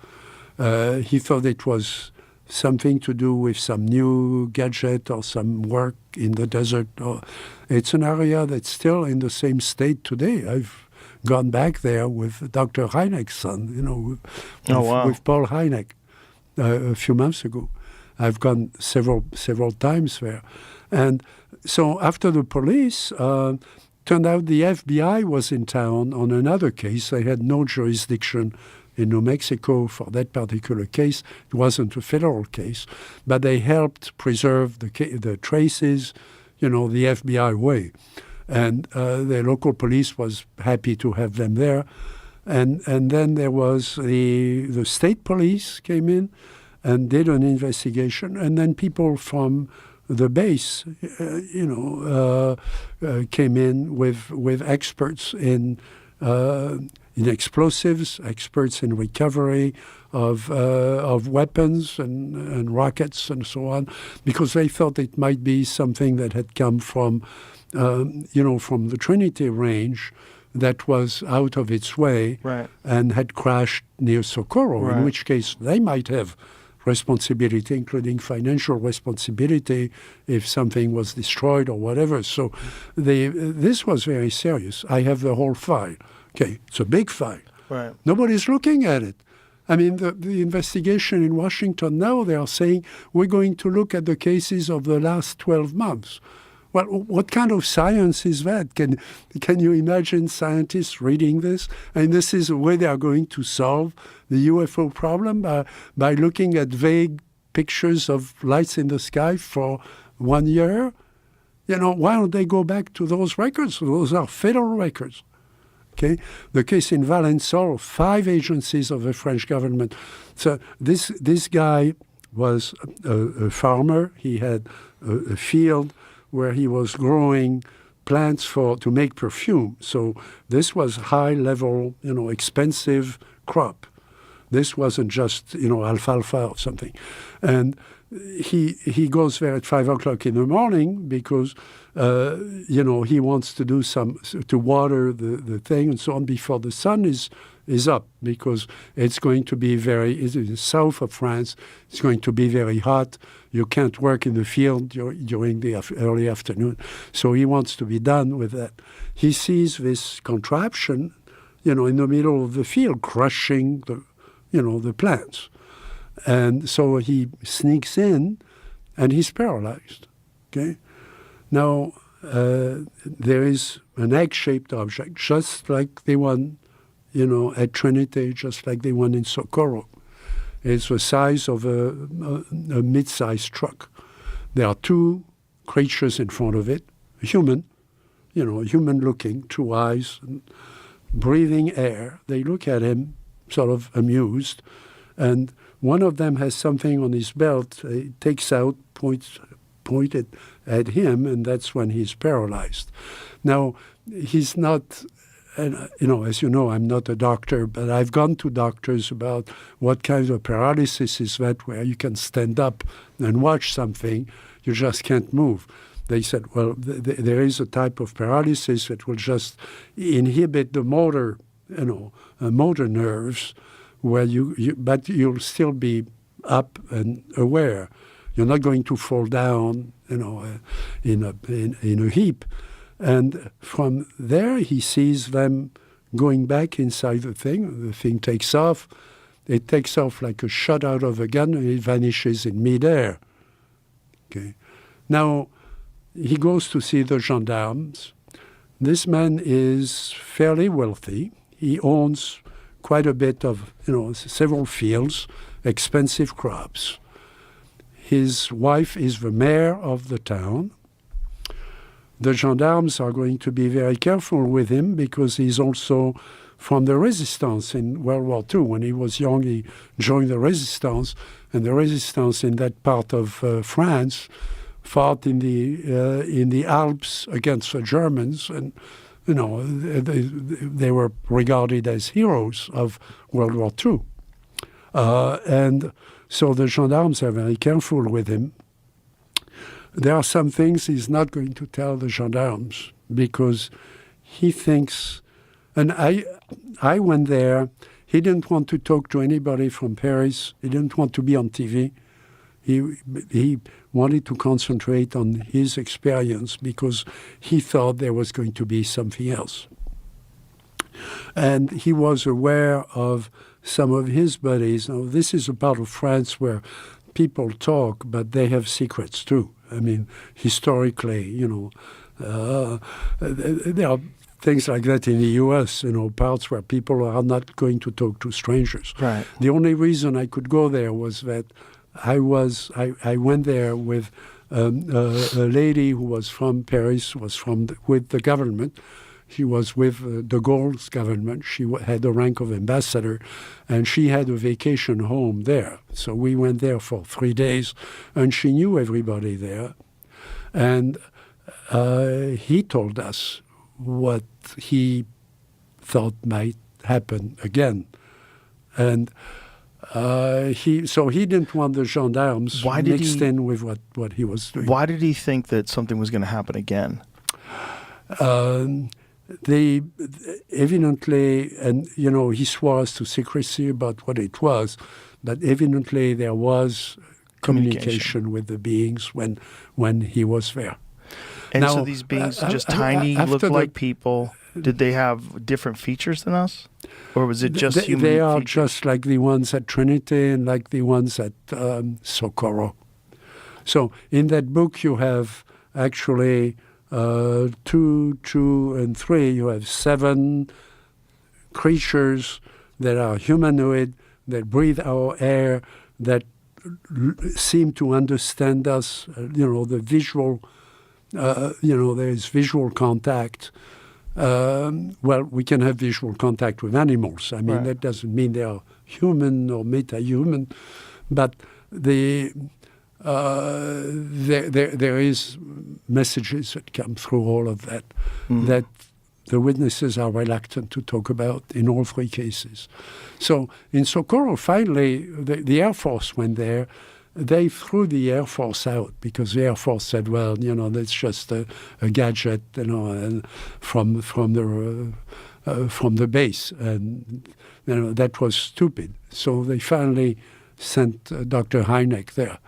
he thought it was something to do with some new gadget or some work in the desert. It's an area that's still in the same state today. I've gone back there with Dr. Hynek's son, with Paul Hynek a few months ago. I've gone several times there. And so after the police, turned out the FBI was in town on another case. They had no jurisdiction in New Mexico for that particular case. It wasn't a federal case, but they helped preserve the traces, the FBI way. And the local police was happy to have them there. And then there was the state police came in and did an investigation. And then people from the base, came in with experts in explosives, experts in recovery of weapons and rockets and so on, because they thought it might be something that had come from the Trinity range that was out of its way and had crashed near Socorro, in which case they might have responsibility, including financial responsibility if something was destroyed or whatever. So this was very serious. I have the whole file. Okay, it's a big file. Right. Nobody's looking at it. I mean, the investigation in Washington now, they are saying, we're going to look at the cases of the last 12 months. Well, what kind of science is that? Can you imagine scientists reading this? And this is the way they are going to solve the UFO problem, by looking at vague pictures of lights in the sky for 1 year? Why don't they go back to those records? Those are federal records. Okay, the case in Valençol, 5 agencies of the French government. So this guy was a farmer. He had a field where he was growing plants to make perfume. So this was high level, expensive crop. This wasn't just, alfalfa or something. And he goes there at 5 o'clock in the morning because, he wants to do to water the thing and so on before the sun is up, because it's going to be it's in the south of France. It's going to be very hot. You can't work in the field during the early afternoon. So he wants to be done with that. He sees this contraption, in the middle of the field, crushing the plants. And so he sneaks in, and he's paralyzed. Okay? Now, there is an egg-shaped object, just like the one, at Trinity, just like the one in Socorro. It's the size of a mid-sized truck. There are 2 creatures in front of it, human looking, 2 eyes, breathing air. They look at him, sort of amused, and one of them has something on his belt. He takes out, pointed at him, and that's when he's paralyzed. Now, he's not, as you know, I'm not a doctor, but I've gone to doctors about what kind of paralysis is that, where you can stand up and watch something, you just can't move. They said, well, there is a type of paralysis that will just inhibit the motor, motor nerves, where but you'll still be up and aware. You're not going to fall down, in a heap. And from there, he sees them going back inside the thing. The thing takes off. It takes off like a shot out of a gun, and it vanishes in midair. Okay. Now, he goes to see the gendarmes. This man is fairly wealthy. He owns quite a bit of, several fields, expensive crops. His wife is the mayor of the town. The gendarmes are going to be very careful with him because he's also from the resistance in World War II. When he was young, he joined the resistance, and the resistance in that part of France fought in the Alps against the Germans, and they were regarded as heroes of World War II. And so the gendarmes are very careful with him. There are some things he's not going to tell the gendarmes because he thinks, and I went there, he didn't want to talk to anybody from Paris. He didn't want to be on TV. He wanted to concentrate on his experience because he thought there was going to be something else. And he was aware of some of his buddies. Now, this is a part of France where people talk, but they have secrets too. I mean, historically, there are things like that in the U.S., parts where people are not going to talk to strangers. Right. The only reason I could go there was that I went there with a lady who was from Paris, with the government. She was with de Gaulle's government. She had the rank of ambassador, and she had a vacation home there. So we went there for 3 days, and she knew everybody there. And he told us what he thought might happen again. And he didn't want the gendarmes mixed in with what he was doing. Why did he think that something was going to happen again? They evidently, and he swore us to secrecy about what it was, but evidently there was communication with the beings when he was there. And now, so these beings just tiny, look like people. Did they have different features than us? Or was it just human They are features? just like the ones at Trinity and like the ones at Socorro. So in that book you have actually 2, 2, and 3, you have 7 creatures that are humanoid, that breathe our air, that seem to understand us. The visual, there is visual contact. We can have visual contact with animals. I mean, that doesn't mean they are human or meta-human, but there is messages that come through all of that that the witnesses are reluctant to talk about in all 3 cases. So in Socorro, finally, the Air Force went there. They threw the Air Force out because the Air Force said, well, that's just a gadget, and from the base, and that was stupid. So they finally sent Dr. Hynek there.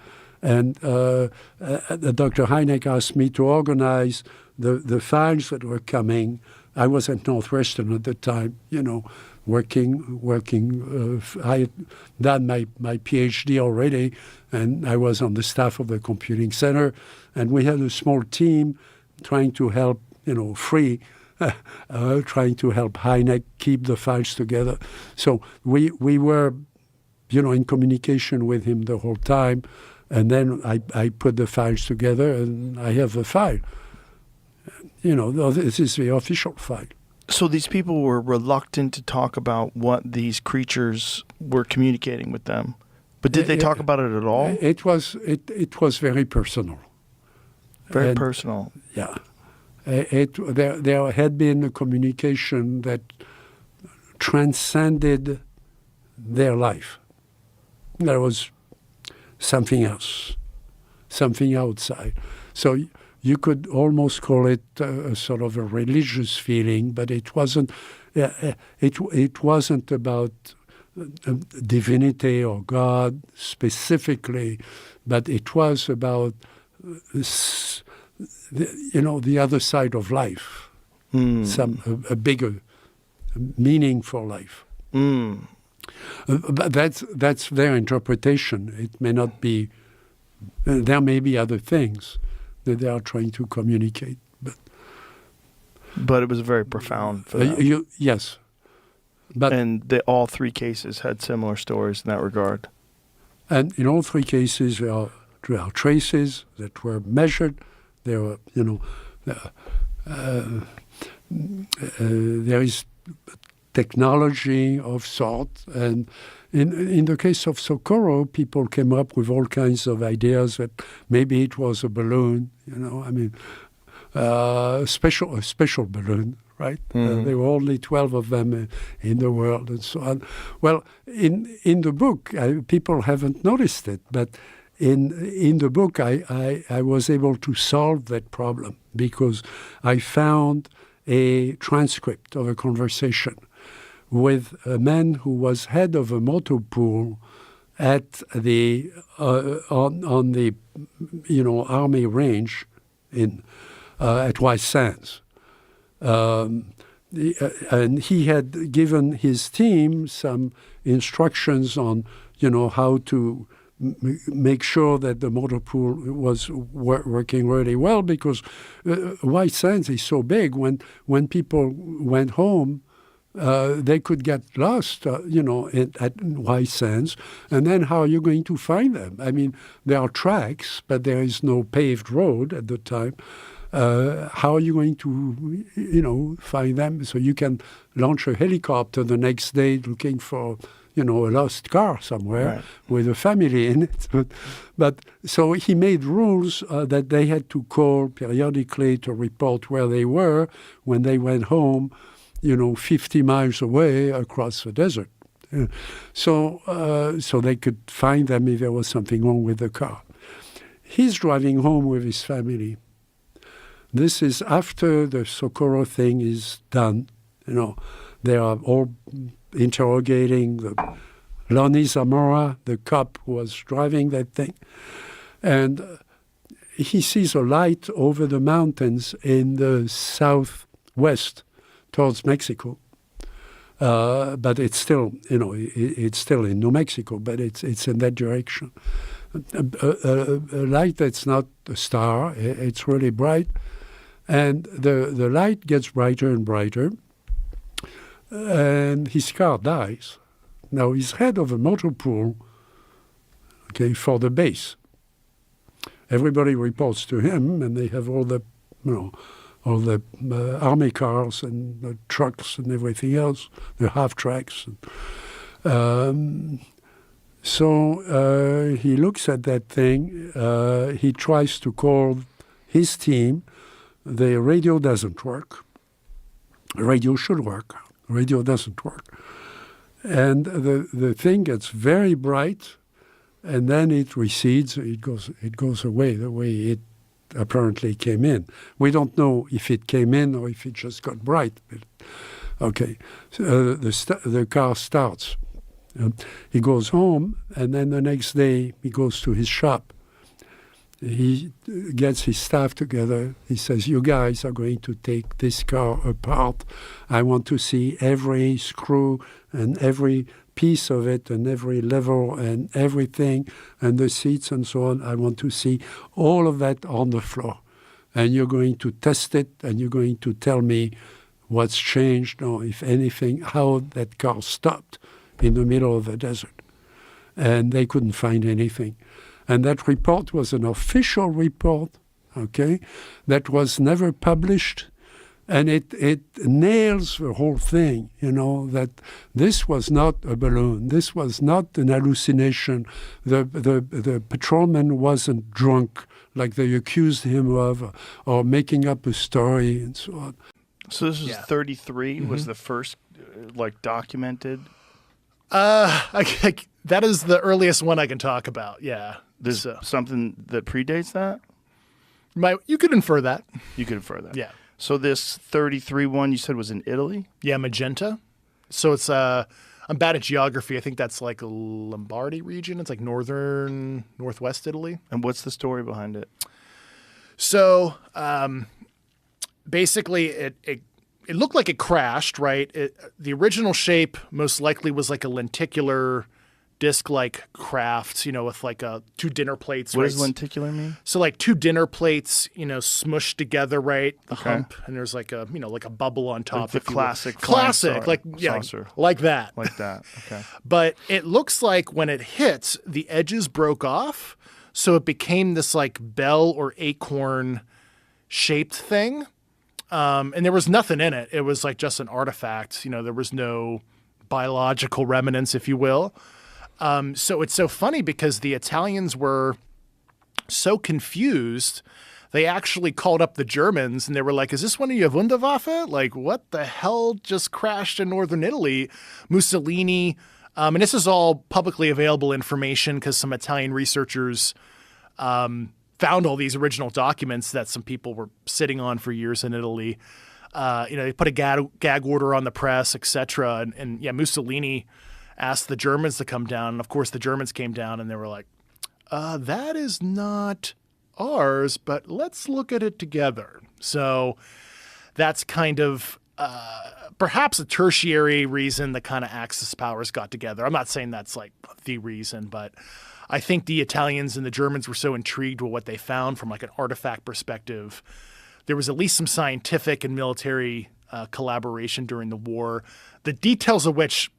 And Dr. Hynek asked me to organize the files that were coming. I was at Northwestern at the time, working. I had done my PhD already, and I was on the staff of the computing center. And we had a small team trying to help, free, trying to help Hynek keep the files together. So we were, in communication with him the whole time. And then I put the files together, and I have a file. This is the official file. So these people were reluctant to talk about what these creatures were communicating with them. But did they talk about it at all? It was very personal. Very personal. Yeah. There had been a communication that transcended their life. There was something else, something outside. So you could almost call it a sort of a religious feeling, but it wasn't. It wasn't about divinity or God specifically, but it was about the other side of life, a bigger meaning for life. But that's their interpretation. It may not be. There may be other things, that they are trying to communicate. But it was very profound for them. Yes. But And all three cases had similar stories in that regard. And in all three cases, there are traces that were measured. There were, there is technology of sort. And in the case of Socorro, people came up with all kinds of ideas that maybe it was a balloon. A special balloon. Right? There were only 12 of them in the world and so on. Well, in the book, people haven't noticed it, but in the book, I was able to solve that problem because I found a transcript of a conversation with a man who was head of a motor pool at the on the army range at White Sands. And he had given his team some instructions on, how to make sure that the motor pool was working really well because White Sands is so big. When people went home, they could get lost, at White Sands. And then how are you going to find them? I mean, there are tracks, but there is no paved road at the time. How are you going to, find them? So you can launch a helicopter the next day looking for, a lost car somewhere with a family in it. But so he made rules that they had to call periodically to report where they were when they went home, 50 miles away across the desert. So they could find them if there was something wrong with the car. He's driving home with his family. This is after the Socorro thing is done. They are all interrogating Lonnie Zamora, the cop who was driving that thing. And he sees a light over the mountains in the southwest towards Mexico. But it's still, it's still in New Mexico, but it's in that direction. A light that's not a star, it's really bright. And the light gets brighter and brighter, and his car dies. Now, he's head of a motor pool, for the base. Everybody reports to him, and they have all the army cars and the trucks and everything else, the half-tracks. So he looks at that thing. He tries to call his team. The radio doesn't work. The radio should work. The radio doesn't work. And the thing gets very bright, and then it recedes. It goes away the way it apparently came in. We don't know if it came in or if it just got bright. Okay, so the car starts. He goes home, and then the next day he goes to his shop. He gets his staff together. He says, you guys are going to take this car apart. I want to see every screw and every piece of it and every lever and everything and the seats and so on. I want to see all of that on the floor. And you're going to test it, and you're going to tell me what's changed or, if anything, how that car stopped in the middle of the desert. And they couldn't find anything. And that report was an official report, that was never published. And it nails the whole thing, that this was not a balloon. This was not an hallucination. The patrolman wasn't drunk like they accused him of, or making up a story and so on. So this was 33, was the first, documented? That is the earliest one I can talk about, yeah. There's something that predates that? You could infer that. You could infer that. Yeah. So this 33 one you said was in Italy? Yeah, Magenta. So it's I'm bad at geography. I think that's like a Lombardy region. It's like northwest Italy. And what's the story behind it? So basically it looked like it crashed, right? The original shape most likely was like a lenticular disc-like craft, with like two dinner plates. What right? does lenticular mean? So like two dinner plates, smushed together, right? The hump, and there's like a like a bubble on top. Like the if you will. classic flying saucer. like that. Like that. Okay. But it looks like when it hits, the edges broke off, so it became this like bell or acorn shaped thing. And there was nothing in it. It was like just an artifact. There was no biological remnants, if you will. So it's so funny because the Italians were so confused. They actually called up the Germans and they were like, is this one of your Wunderwaffe? Like, what the hell just crashed in northern Italy? Mussolini. And this is all publicly available information because some Italian researchers found all these original documents that some people were sitting on for years in Italy. They put a gag order on the press, etc. And Mussolini asked the Germans to come down. And of course, the Germans came down and they were like, that is not ours, but let's look at it together. So that's kind of perhaps a tertiary reason the kind of Axis powers got together. I'm not saying that's like the reason, but I think the Italians and the Germans were so intrigued with what they found from like an artifact perspective. There was at least some scientific and military collaboration during the war, the details of which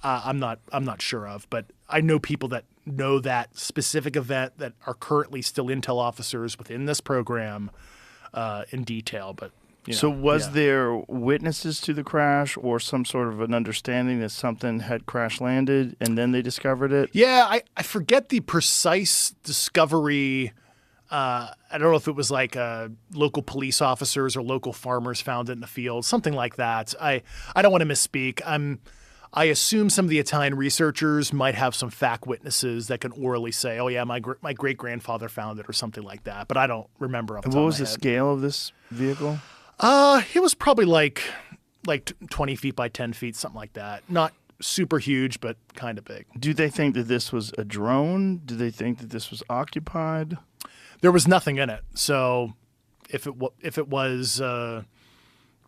I'm not sure of, but I know people that know that specific event that are currently still intel officers within this program in detail. But so was there witnesses to the crash or some sort of an understanding that something had crash landed and then they discovered it? Yeah, I forget the precise discovery. I don't know if it was like local police officers or local farmers found it in the field, something like that. I don't want to misspeak. I assume some of the Italian researchers might have some fact witnesses that can orally say, "Oh yeah, my great grandfather found it" or something like that. But I don't remember. And what was the scale of this vehicle? It was probably like 20 feet by 10 feet, something like that. Not super huge, but kind of big. Do they think that this was a drone? Do they think that this was occupied? There was nothing in it. So if it was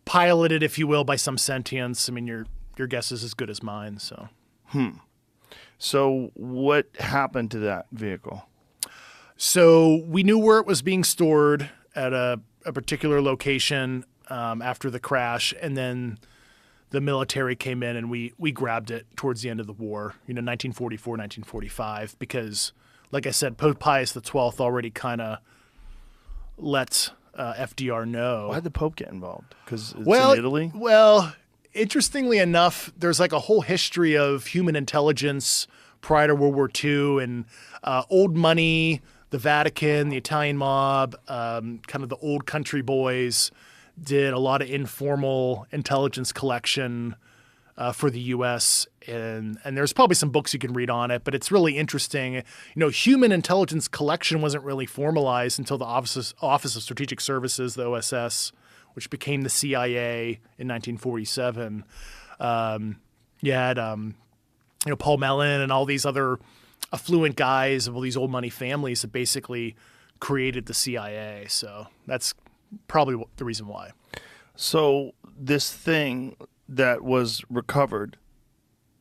piloted, if you will, by some sentience, I mean, your guess is as good as mine. So. So what happened to that vehicle? So we knew where it was being stored at a particular location after the crash, and then the military came in and we grabbed it towards the end of the war, 1944, 1945, because, like I said, Pope Pius XII already kind of let FDR know. Why'd the Pope get involved? Because it's in Italy? Well, interestingly enough, there's like a whole history of human intelligence prior to World War II and old money, the Vatican, the Italian mob, kind of the old country boys did a lot of informal intelligence collection for the U.S. And there's probably some books you can read on it, but it's really interesting. Human intelligence collection wasn't really formalized until the Office of Strategic Services, the OSS, which became the CIA in 1947. You had Paul Mellon and all these other affluent guys of all these old money families that basically created the CIA. So that's probably the reason why. So this thing that was recovered,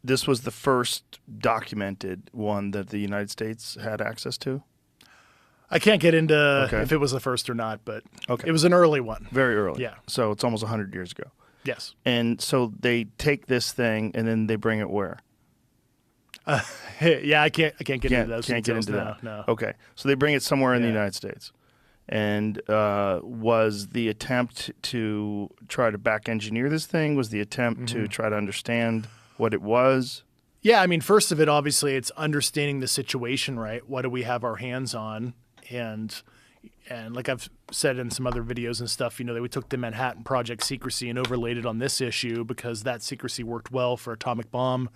this was the first documented one that the United States had access to? I can't get into if it was the first or not, but it was an early one. Very early. Yeah. So it's almost 100 years ago. Yes. And so they take this thing and then they bring it where? Yeah, I can't get into those Can't details. get into that. No. Okay. So they bring it somewhere in the United States. And was the attempt to try to back engineer this thing? Was the attempt to try to understand what it was? Yeah, I mean, first of it, obviously, it's understanding the situation, right? What do we have our hands on? And like I've said in some other videos and stuff, that we took the Manhattan Project secrecy and overlaid it on this issue because that secrecy worked well for atomic bomb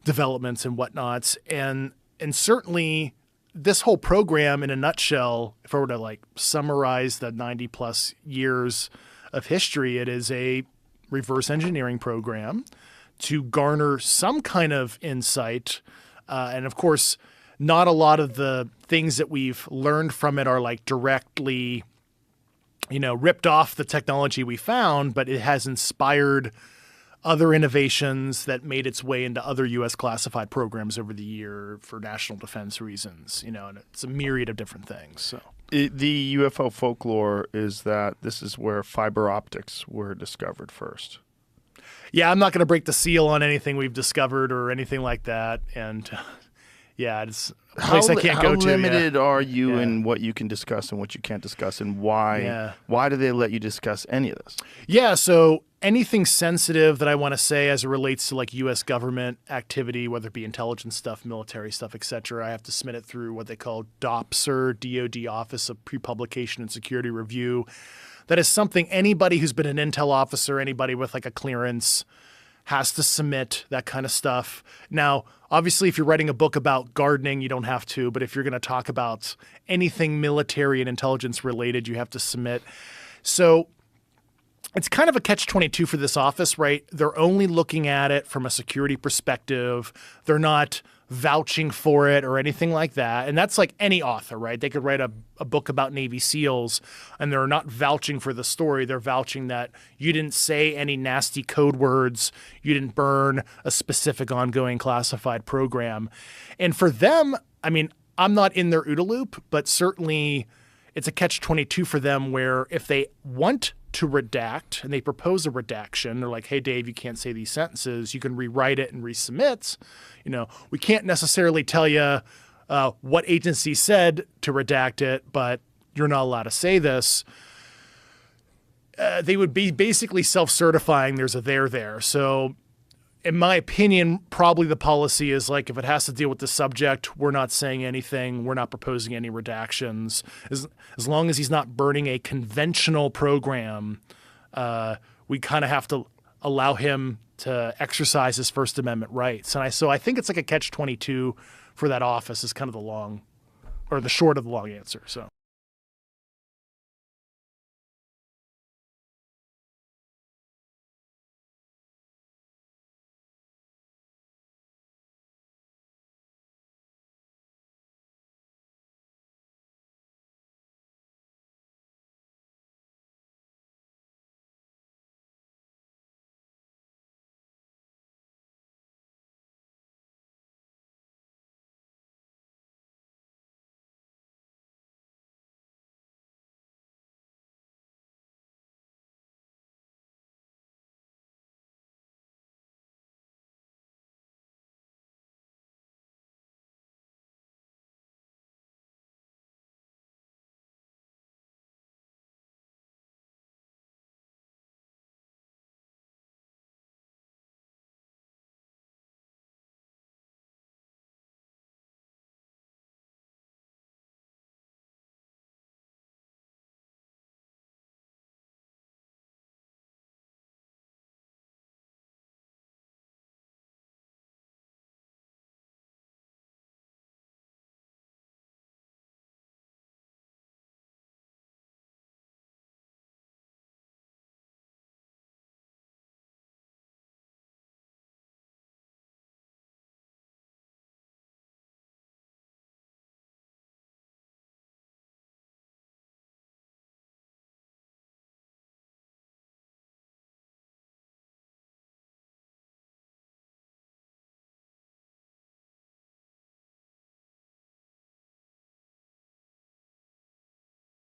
developments and whatnots. And certainly this whole program in a nutshell, if I were to summarize the 90 plus years of history, it is a reverse engineering program to garner some kind of insight. And of course, not a lot of the things that we've learned from it are directly, ripped off the technology we found, but it has inspired other innovations that made its way into other U.S. classified programs over the year for national defense reasons, and it's a myriad of different things. So The UFO folklore is that this is where fiber optics were discovered first. yeah, I'm not going to break the seal on anything we've discovered or anything like that. And yeah, it's a place I can't go to. How limited yeah. are you Yeah. in what you can discuss and what you can't discuss, and why? Yeah. Why do they let you discuss any of this? Yeah, so anything sensitive that I want to say as it relates to like U.S. government activity, whether it be intelligence stuff, military stuff, etc., I have to submit it through what they call DOPSR, DoD Office of Pre-Publication and Security Review. That is something anybody who's been an intel officer, anybody with like a clearance, has to submit that kind of stuff. Now, obviously, if you're writing a book about gardening, you don't have to. But if you're going to talk about anything military and intelligence related, you have to submit. So it's kind of a catch-22 for this office, right? They're only looking at it from a security perspective. They're not vouching for it or anything like that. And that's like any author, right? They could write a book about Navy SEALs and they're not vouching for the story. They're vouching that you didn't say any nasty code words. You didn't burn a specific ongoing classified program. And for them, I mean, I'm not in their OODA loop, but certainly it's a catch-22 for them where if they want to redact and they propose a redaction, they're like, hey, Dave, you can't say these sentences. You can rewrite it and resubmit. We can't necessarily tell you what agency said to redact it, but you're not allowed to say this. They would be basically self-certifying there's a there. So in my opinion, probably the policy is like, if it has to deal with the subject, we're not saying anything. We're not proposing any redactions. As long as he's not burning a conventional program, we kind of have to allow him to exercise his First Amendment rights. And so I think it's like a catch-22 for that office is kind of the short of the long answer. So